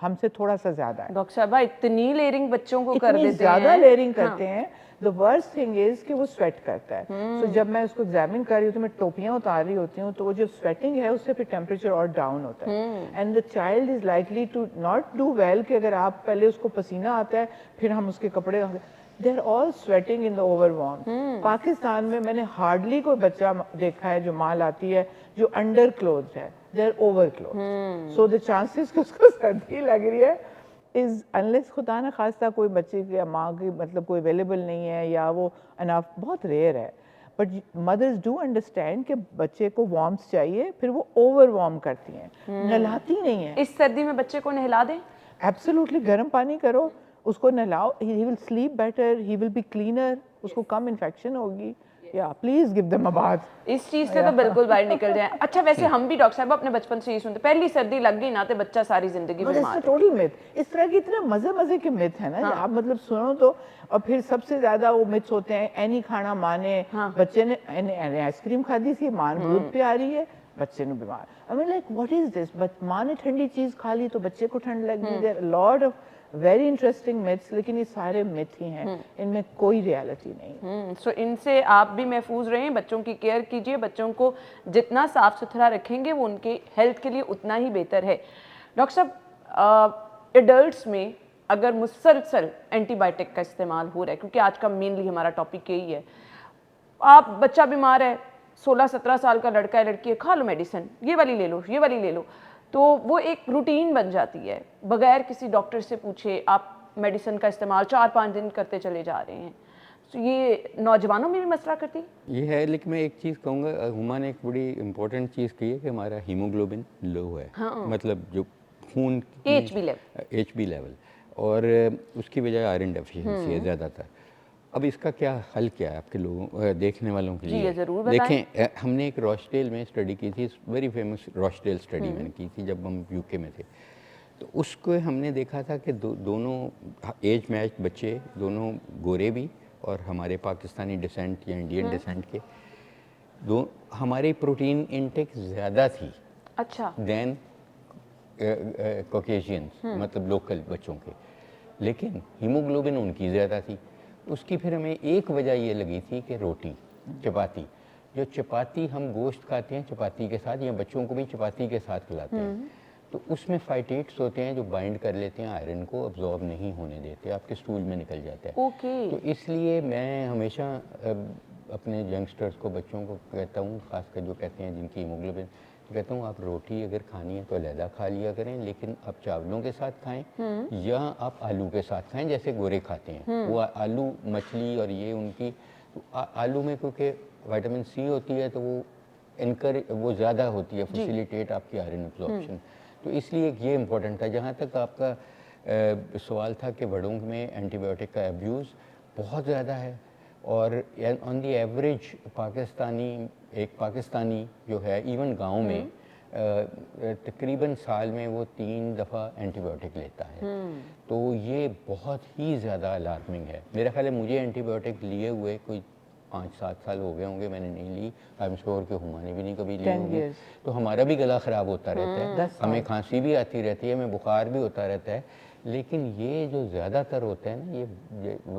हमसे थोड़ा सा ज़्यादा है। डॉक्टर साहबा इतनी लेयरिंग बच्चों को कर इतनी देते ज़्यादा हैं। लेयरिंग करते हैं। द वर्स्ट थिंग इज़ कि वो स्वेट करता है। तो जब मैं उसको एग्जामिन कर रही होती हूँ, मैं टोपियाँ उतार रही होती हूँ, तो वो जो स्वेटिंग है उससे फिर टेम्परेचर और डाउन होता है। And the child is likely to not do well कि अगर आप पहले उसको पसीना आता है फिर हम उसके कपड़े, they are all sweating in the over warm. Pakistan में मैंने हार्डली कोई बच्चा देखा है जो माँ लाती है जो अंडर क्लोथ है, they are over cloth. So the chances कि उसको सर्दी लग रही है इज अनलेस खुदा ना खास्ता कोई बच्चे की या माँ की मतलब कोई अवेलेबल नहीं है या वो अनाफ, बहुत रेयर है। बट मदर्स डू अंडरस्टैंड कि बच्चे को वार्म्थ चाहिए, फिर वो ओवर वार्म करती हैं, नहलाती नहीं है। इस सर्दी में बच्चे को नहला दें? एब्सोल्युटली, गर्म पानी करो, उसको नहलाओ, he will sleep better, he will be cleaner, उसको कम इन्फेक्शन होगी। या please give them a bath. इस चीज से तो बिल्कुल बाहर निकल जाए। अच्छा, वैसे हम भी डॉक्टर साहब अपने बचपन से ये सुनते, पहली सर्दी लग गई ना तो बच्चा सारी जिंदगी बीमार है। Total myth. इस तरह के इतने मजे मजे के मिथ है ना, आप मतलब सुनो तो। और फिर सबसे ज्यादा वो मिथ्स होते हैं, एनी खाना माने, बच्चे ने आइसक्रीम खाधी सी, मां दूध पिया रही है, बच्चे ने बीमार। I mean like what is this, but मां ने ठंडी चीज खा ली तो बच्चे को ठंड लग गई। There lot of very interesting myths, लेकिन ये सारे मिथ ही हैं, इनमें कोई रियलिटी नहीं। सो इनसे आप भी महफूज रहें, बच्चों की केयर कीजिए, बच्चों को जितना साफ सुथरा रखेंगे वो उनके हेल्थ के लिए उतना ही बेहतर है। डॉक्टर साहब, एडल्ट्स में अगर मुसलसल एंटीबायोटिक का इस्तेमाल हो रहा है, क्योंकि आज का मेनली हमारा टॉपिक यही है, आप बच्चा बीमार है, 16-17 साल का लड़का है लड़की है, खा लो मेडिसिन, ये वाली ले लो, ये वाली ले लो, तो वो एक रूटीन बन जाती है, बगैर किसी डॉक्टर से पूछे आप मेडिसिन का इस्तेमाल 4-5 दिन करते चले जा रहे हैं। तो ये नौजवानों में भी मसला करती है? ये है, लेकिन मैं एक चीज़ कहूँगा, हुमा ने एक बड़ी इंपॉर्टेंट चीज़ की है कि हमारा हीमोग्लोबिन लो है। मतलब जो खून HB लेवल, और उसकी वजह आयरन डेफिशिएंसी है ज़्यादातर। अब इसका क्या हल क्या है आपके लोगों देखने वालों के लिए? ये ज़रूर बताएं। देखें, हमने एक रॉचडेल में स्टडी की थी, वेरी फेमस रॉचडेल स्टडी मैंने की थी जब हम यूके में थे। तो उसको हमने देखा था कि दोनों एज मैच बच्चे, दोनों गोरे भी और हमारे पाकिस्तानी डिसेंट या इंडियन डिसेंट के, हमारी प्रोटीन इनटेक ज़्यादा थी अच्छा देन कॉकेशियंस, मतलब लोकल बच्चों के, लेकिन हीमोग्लोबिन उनकी ज़्यादा थी। उसकी फिर हमें एक वजह ये लगी थी कि रोटी, चपाती, जो चपाती हम गोश्त खाते हैं चपाती के साथ, या बच्चों को भी चपाती के साथ खिलाते हैं, तो उसमें फाइटेट्स होते हैं जो बाइंड कर लेते हैं आयरन को, अब्जॉर्ब नहीं होने देते, आपके स्टूल में निकल जाता है। तो इसलिए मैं हमेशा अपने यंगस्टर्स को, बच्चों को कहता हूँ, खासकर जो कहते हैं जिनकी हीमोग्लोबिन, कहता हूँ आप रोटी अगर खानी है तो अलहदा खा लिया करें, लेकिन आप चावलों के साथ खाएं या आप आलू के साथ खाएं जैसे गोरे खाते हैं। वो आलू, मछली और ये उनकी, तो आलू में क्योंकि विटामिन सी होती है तो वो ज़्यादा होती है, फैसिलिटेट आपकी आयरन एब्जॉर्प्शन। तो इसलिए ये इम्पोर्टेंट था। जहाँ तक आपका सवाल था कि बड़ों में एंटीबायोटिक का अब्यूज़ बहुत ज़्यादा है, और ऑन दी एवरेज एक पाकिस्तानी जो है इवन गांव में तकरीबन साल में वो 3 दफ़ा एंटीबायोटिक लेता है। तो ये बहुत ही ज़्यादा अलार्मिंग है। मेरा ख्याल है मुझे एंटीबायोटिक लिए हुए कोई 5-7 साल हो गए होंगे, मैंने नहीं ली। आई एम श्योर कि हुमा ने भी नहीं कभी ली होगी। तो हमारा भी गला ख़राब होता रहता है, हमें खांसी भी आती रहती है, हमें बुखार भी होता रहता है, लेकिन ये जो ज़्यादातर होता है ना, ये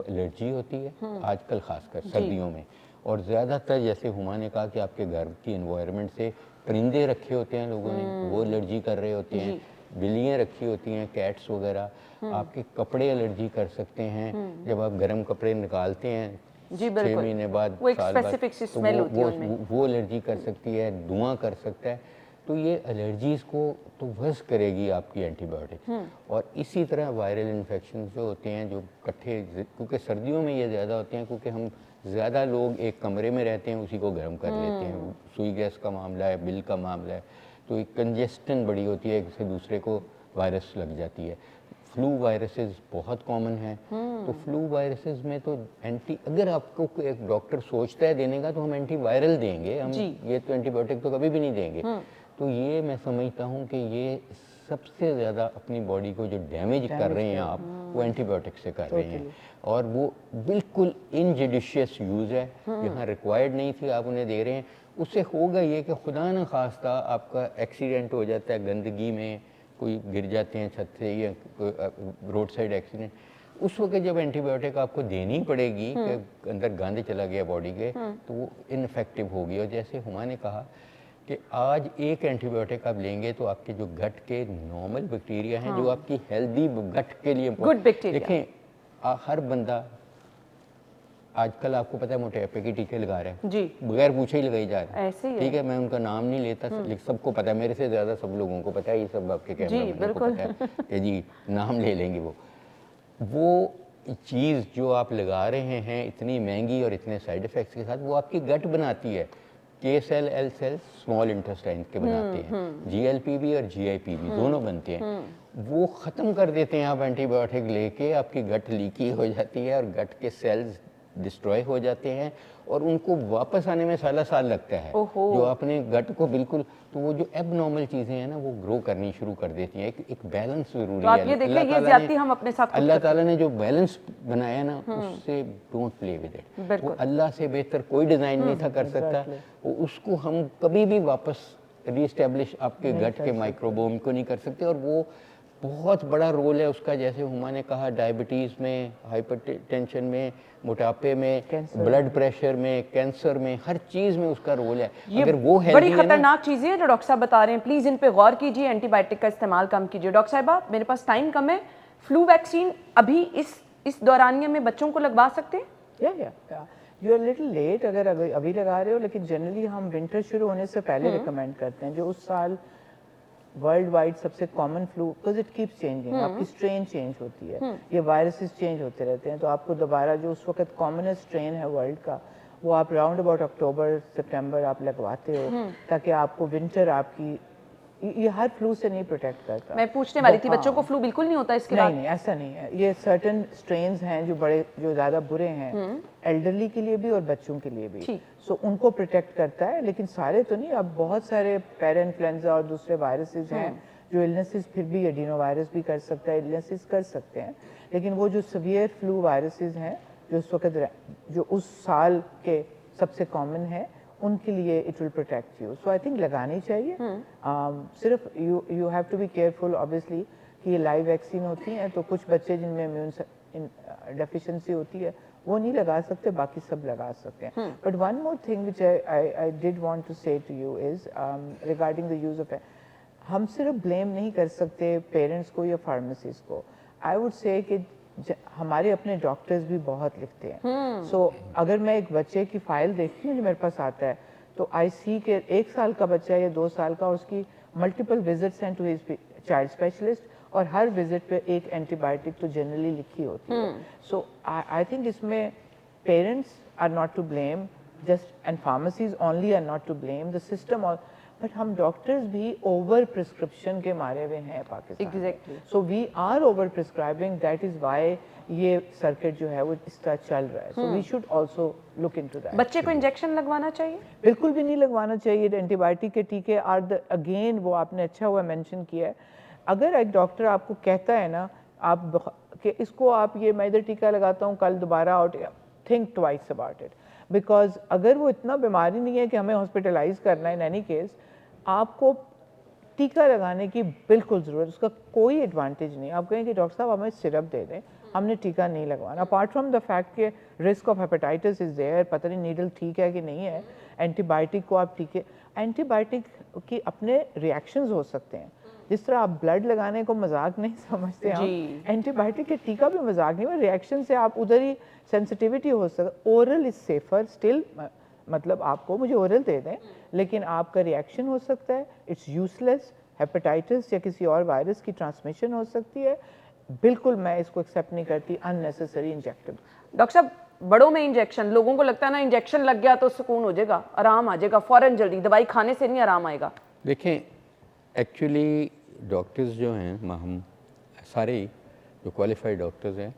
एलर्जी होती है आजकल ख़ासकर सर्दियों में। और ज़्यादातर जैसे हुमा ने कहा कि आपके घर की एनवायरनमेंट से परिंदे रखे होते हैं लोगों ने, वो एलर्जी कर रहे होते हैं, बिल्लियाँ रखी होती हैं, कैट्स वगैरह, आपके कपड़े एलर्जी कर सकते हैं। जब आप गर्म कपड़े निकालते हैं 6 महीने बाद, साल बाद, तो वो एलर्जी कर सकती है, धुआं कर सकता है। तो ये एलर्जीज़ को तो वस करेगी आपकी एंटीबायोटिक्स। और इसी तरह वायरल इन्फेक्शन जो होते हैं, जो इकट्ठे, क्योंकि सर्दियों में ये ज़्यादा होते हैं क्योंकि हम ज़्यादा लोग एक कमरे में रहते हैं, उसी को गर्म कर लेते हैं। सुई गैस का मामला है, बिल का मामला है, तो एक कंजेस्टन बड़ी होती है, एक से दूसरे को वायरस लग जाती है। फ्लू वायरसेस बहुत कॉमन है। तो फ्लू वायरसेस में तो अगर आपको एक डॉक्टर सोचता है देने का तो हम एंटीवायरल देंगे, हम ये तो एंटीबायोटिक तो कभी भी नहीं देंगे। तो ये मैं समझता हूँ कि ये सबसे ज़्यादा अपनी बॉडी को जो डैमेज कर रहे हैं आप, वो एंटीबायोटिक से कर रहे हैं, और वो बिल्कुल इनजडिशियस यूज़ है, यहाँ रिक्वायर्ड नहीं थी, आप उन्हें दे रहे हैं। उससे होगा ये कि खुदा न खास्ता आपका एक्सीडेंट हो जाता है, गंदगी में कोई गिर जाते हैं छत से या रोड साइड एक्सीडेंट, उस वक्त जब एंटीबायोटिक आपको देनी पड़ेगी कि अंदर गंद चला गया बॉडी के, तो वो इनफेक्टिव होगी। और जैसे हुमा ने कहा कि आज एक एंटीबायोटिक आप लेंगे तो आपके जो गट के नॉर्मल बैक्टीरिया हैं, जो आपकी हेल्दी गट के लिए गुड बैक्टीरिया, देखें हर बंदा आजकल आपको पता है मोटापे के टीके लगा रहा है जी, बगैर पूछे ही लगाई जा रहा है। ऐसे ही ठीक है, मैं उनका नाम नहीं लेता, सबको पता है, मेरे से ज़्यादा सब लोगों को पता है, ये सब आपके कैमरा को पता है कि जी नाम ले लेंगे। वो चीज़ जो आप लगा रहे हैं इतनी महंगी और इतने साइड इफ़ेक्ट्स के साथ, वो आपकी गट बनाती है, K cell L cell small intestine के बनाते हैं, GLP-1 और GIP-1 दोनों बनते हैं, वो ख़त्म कर देते हैं। आप एंटीबायोटिक लेके आपकी गट लीकी हो जाती है और गट के सेल्स डिस्ट्रॉय हो जाते हैं और उनको वापस आने में साल लगता है। जो आपने गट को बिल्कुल, तो वो जो एबनॉर्मल चीज़ें हैं ना, वो ग्रो करनी शुरू कर देती हैं। एक बैलेंस ज़रूरी तो आप है। ये देखें, ये ज्यादती हम अपने साथ अल्लाह ताला ने जो बैलेंस बनाया ना, उससे डोंट प्ले विद इट। वो अल्लाह से बेहतर कोई डिज़ाइन नहीं था कर सकता। वो उसको हम कभी भी वापस रीस्टेब्लिश आपके गट के माइक्रोबोम को नहीं कर सकते, और वो बहुत बड़ा रोल है उसका। जैसे हुमा ने कहा, डायबिटीज़ में, हाइपरटेंशन में, मोटापे में, ब्लड प्रेशर में, कैंसर में, हर चीज़ में उसका रोल है। अगर वो बड़ी खतरनाक चीज़ें हैं जो डॉक्टर साहब बता रहे हैं, प्लीज़ इन पे गौर कीजिए, एंटीबायोटिक का इस्तेमाल कम कीजिए। डॉक्टर साहिबा, मेरे पास टाइम कम है, फ्लू वैक्सीन अभी इस दौरानिया में बच्चों को लगवा सकते हैं? या यू आर लिटिल लेट अगर अभी लगा रहे हो, लेकिन जनरली हम विंटर शुरू होने से पहले रिकमेंड करते हैं। जो उस साल वर्ल्ड वाइड सबसे common flu, because it keeps changing, आपकी स्ट्रेन चेंज होती है, ये वायरसेस चेंज होते रहते हैं, तो आपको दोबारा जो उस वक्त कॉमनेस्ट स्ट्रेन है वर्ल्ड का, वो आप राउंड अबाउट अक्टूबर सितंबर आप लगवाते हो, ताकि आपको विंटर आपकी, ये हर फ्लू से नहीं प्रोटेक्ट करता। मैं पूछने वाली थी, बच्चों को फ्लू बिल्कुल नहीं होता इसके बाद? नहीं, ऐसा नहीं है। ये सर्टेन स्ट्रेन्स हैं जो ज़्यादा बुरे हैं, एल्डरली के लिए भी और बच्चों के लिए भी, सो उनको प्रोटेक्ट करता है, लेकिन सारे तो नहीं। अब बहुत सारे पैरा इन्फ्लुएंजा और दूसरे वायरसेस हैं जो इलनेसेस, फिर भी एडिनो वायरस भी कर सकता है, इलनेसेस कर सकते हैं, लेकिन वो जो सीवियर फ्लू वायरसेस हैं जो उस वक्त, जो उस साल के सबसे कॉमन है, उनके लिए it will protect you. So I think लगानी चाहिए। सिर्फ you have to be careful obviously कि ये लाइव वैक्सीन होती हैं, तो कुछ बच्चे जिनमें इम्यून डेफिशिएंसी होती है वो नहीं लगा सकते, बाकी सब लगा सकते हैं। But one more thing which I did want to say to you is regarding the use of, हम सिर्फ ब्लेम नहीं कर सकते पेरेंट्स को या फार्मेसिस्ट को। आई वुड से कि हमारे अपने डॉक्टर्स भी बहुत लिखते हैं। सो अगर मैं एक बच्चे की फाइल देखती हूँ जो मेरे पास आता है, तो आई सी के 1 साल का बच्चा या 2 साल का, उसकी मल्टीपल विजिट्स हैं टू हिज चाइल्ड स्पेशलिस्ट, और हर विजिट पे एक एंटीबायोटिक तो जनरली लिखी होती है। सो आई थिंक इसमें parents are not to blame just, and pharmacies only are not to blame, the system और, बट हम डॉक्टर्स भी ओवर प्रिस्क्रिप्शन के मारे हुए हैं Pakistan. Exactly. So we are over prescribing, that is why ये circuit जो है वो इस तरह चल रहा है। So we should also look into that. बच्चे को इंजेक्शन लगवाना चाहिए? बिल्कुल भी नहीं लगवाना चाहिए। एंटीबायोटिक के टीके आर द, अगेन वो आपने अच्छा हुआ मेंशन किया है। अगर एक डॉक्टर आपको कहता है ना आप कि इसको आप ये, मैं इधर टीका लगाता हूँ कल दोबारा out, think twice about it, because अगर वो इतना बीमारी नहीं है कि हमें हॉस्पिटलाइज करना है, इन एनी केस आपको टीका लगाने की बिल्कुल ज़रूरत, उसका कोई एडवांटेज नहीं। आप कहें कि डॉक्टर साहब हमें सिरप दे दें, हमने टीका नहीं लगवाना, अपार्ट फ्रॉम द फैक्ट के risk of hepatitis is there, पता नहीं नीडल ठीक है कि नहीं है। एंटीबायोटिक को आप टीके, एंटीबायोटिक की अपने रिएक्शंस हो सकते हैं, जिस तरह आप ब्लड लगाने को मजाक नहीं समझते हम, एंटीबायोटिक के टीका भी मजाक नहीं, रिएक्शन से आप उधर ही सेंसिटिविटी हो सकती। ओरल इज सेफर स्टिल, मतलब आपको मुझे ओरल दे दें, लेकिन आपका रिएक्शन हो सकता है, इट्स यूजलेस, हेपेटाइटिस या किसी और वायरस की ट्रांसमिशन हो सकती है। बिल्कुल मैं इसको एक्सेप्ट नहीं करती अननेसेसरी इंजेक्टिव। डॉक्टर साहब, बड़ों में इंजेक्शन, लोगों को लगता है ना इंजेक्शन लग गया तो सुकून हो जाएगा, आराम आ जाएगा फौरन, जल्दी दवाई खाने से नहीं आराम आएगा। देखें, एक्चुअली डॉक्टर्स जो हैं, हम सारे जो क्वालिफाइड डॉक्टर्स हैं,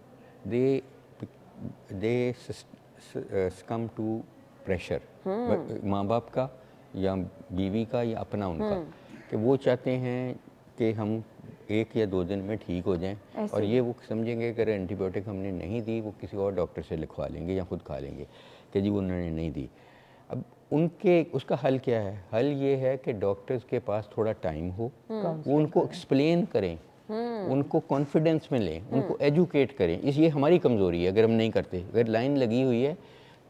दे सकम टू प्रेशर माँ बाप का या बीवी का या अपना उनका, कि वो चाहते हैं कि हम 1 या 2 दिन में ठीक हो जाएं, ऐसे और ये वो समझेंगे कि अगर एंटीबायोटिक हमने नहीं दी, वो किसी और डॉक्टर से लिखवा लेंगे या खुद खा लेंगे कि जी उन्होंने नहीं दी। अब उनके उसका हल क्या है? हल ये है कि डॉक्टर्स के पास थोड़ा टाइम हो, वो उनको एक्सप्लेन करें, उनको कॉन्फिडेंस में लें, उनको एजुकेट करें। इस ये हमारी कमज़ोरी है अगर हम नहीं करते। अगर लाइन लगी हुई है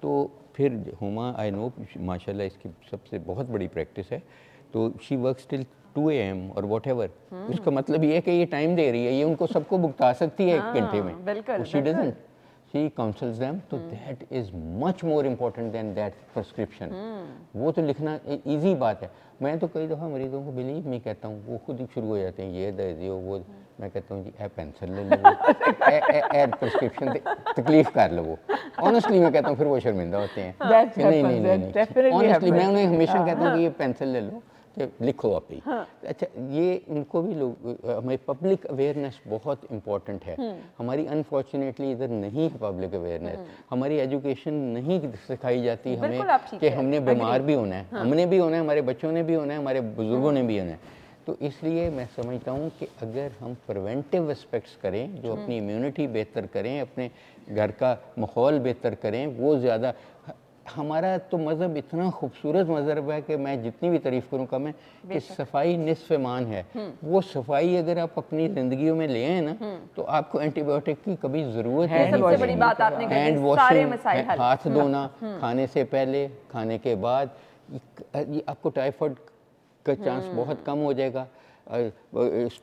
तो फिर हुमा आई नो माशाल्लाह इसकी सबसे बहुत बड़ी प्रैक्टिस है, तो शी वर्क्स टिल 2 AM और वॉट एवर। उसका मतलब ये है कि ये टाइम दे रही है, ये उनको सबको भुगता सकती है 1 घंटे में। बिल्कुल, she doesn't, she counsels them, तो that is much more important than that prescription. वो तो लिखना ईजी बात है। मैं तो कई दफ़ा मरीजों को बिलीव नहीं कहता हूँ, वो खुद ही शुरू हो जाते हैं, ये दे दियो वो। मैं कहता हूँ जी ए पेंसिल ले लो, ए प्रिस्क्रिप्शन तकलीफ कर लो। वो ऑनेस्टली मैं कहता हूँ, फिर वो शर्मिंदा होते हैं That कि नहीं happens, नहीं that नहीं, definitely ऑनेस्टली मैं happens. उन्हें हमेशा कहता हूँ कि ये पेंसिल ले लो, कि लिखो आप ही। अच्छा, ये उनको भी लोग, हमारी पब्लिक अवेयरनेस बहुत इम्पॉर्टेंट है। हमारी अनफॉर्चुनेटली इधर नहीं है पब्लिक अवेयरनेस। हमारी एजुकेशन नहीं सिखाई जाती हमें बिल्कुल आप ठीक कि है, हमने बीमार भी होना है, हमने भी होना है, हमारे बच्चों ने भी होना है, हमारे बुजुर्गों ने भी होना है। तो इसलिए मैं समझता हूँ कि अगर हम प्रिवेंटिव एस्पेक्ट्स करें, जो अपनी इम्यूनिटी बेहतर करें, अपने घर का माहौल बेहतर करें, वो ज़्यादा। हमारा तो मज़हब इतना खूबसूरत मज़हब है कि मैं जितनी भी तारीफ़ करूँ कम है, कि सफाई निस्फ़ ईमान है। वो सफाई अगर आप अपनी ज़िंदगियों में ले आए ना, तो आपको एंटीबायोटिक की कभी ज़रूरत ये नहीं सबसे पड़ेगी। बड़ी बात आपने कही, हैंड सारे वॉशिंग, मसाइल हल। हाथ धोना, खाने से पहले, खाने के बाद, ये आपको टाइफाइड का चांस बहुत कम हो जाएगा।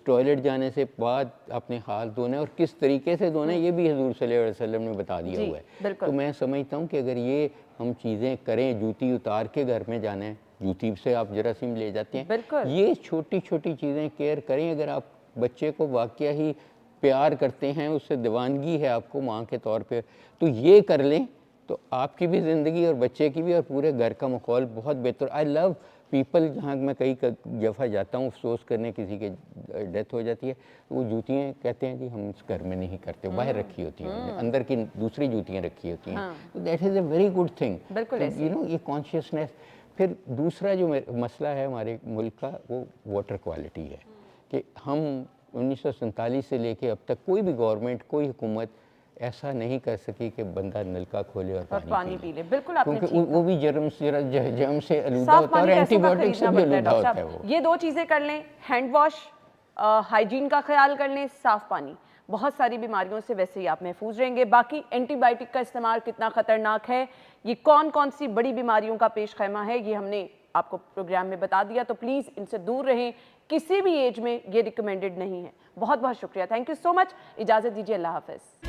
टॉयलेट जाने से बाद अपने हाथ धोने और किस तरीके से धोने, ये भी हजूर सल्लल्लाहु अलैहि वसल्लम ने बता दिया जी, हुआ है। बिल्कुल। तो मैं समझता हूँ कि अगर ये हम चीज़ें करें, जूती उतार के घर में जाना है, जूती से आप जरासीम ले जाते हैं, बिल्कुल। ये छोटी छोटी चीज़ें केयर करें। अगर आप बच्चे को वाकया ही प्यार करते हैं, उससे दीवानगी है आपको माँ के तौर पे, तो ये कर लें, तो आपकी भी ज़िंदगी और बच्चे की भी और पूरे घर का माहौल बहुत बेहतर। आई लव पीपल, जहाँ मैं कई दफ़ा जाता हूँ अफसोस करने, किसी के डेथ हो जाती है, तो वो जूतियाँ कहते हैं कि हम इस घर में नहीं करते, बाहर रखी होती हैं उन्होंने, अंदर की दूसरी जूतियाँ रखी होती हैं। तो that is a very good thing. बिल्कुल ऐसे यू नो, ये कॉन्शियसनेस। फिर दूसरा जो मसला है हमारे मुल्क का, वो वाटर क्वालिटी है कि हम 1947 से लेके अब तक कोई भी गवर्नमेंट, कोई हुकूमत ऐसा नहीं कर सकी कि बंदा नलका खोले और पानी पी ले। बिल्कुल आपने क्योंकि ठीक वो भी जर्म से आलूदा साफ होता है और पानी पैसों का एंटीबायोटिक से खरीदना भी पड़ता है आलूदा डॉक्टर होता है साहब। वो। ये 2 चीज़ें कर लें, हैंड वॉश, हाइजीन का ख्याल कर लें, साफ पानी, बहुत सारी बीमारियों से वैसे ही आप महफूज रहेंगे। बाकी एंटीबायोटिक का इस्तेमाल कितना ख़तरनाक है, ये कौन कौन सी बड़ी बीमारियों का पेश खैमा है, ये हमने आपको प्रोग्राम में बता दिया। तो प्लीज़ इनसे दूर रहें, किसी भी एज में ये रिकमेंडेड नहीं है। बहुत बहुत शुक्रिया, थैंक यू सो मच। इजाज़त दीजिए, अल्लाह हाफ़िज़।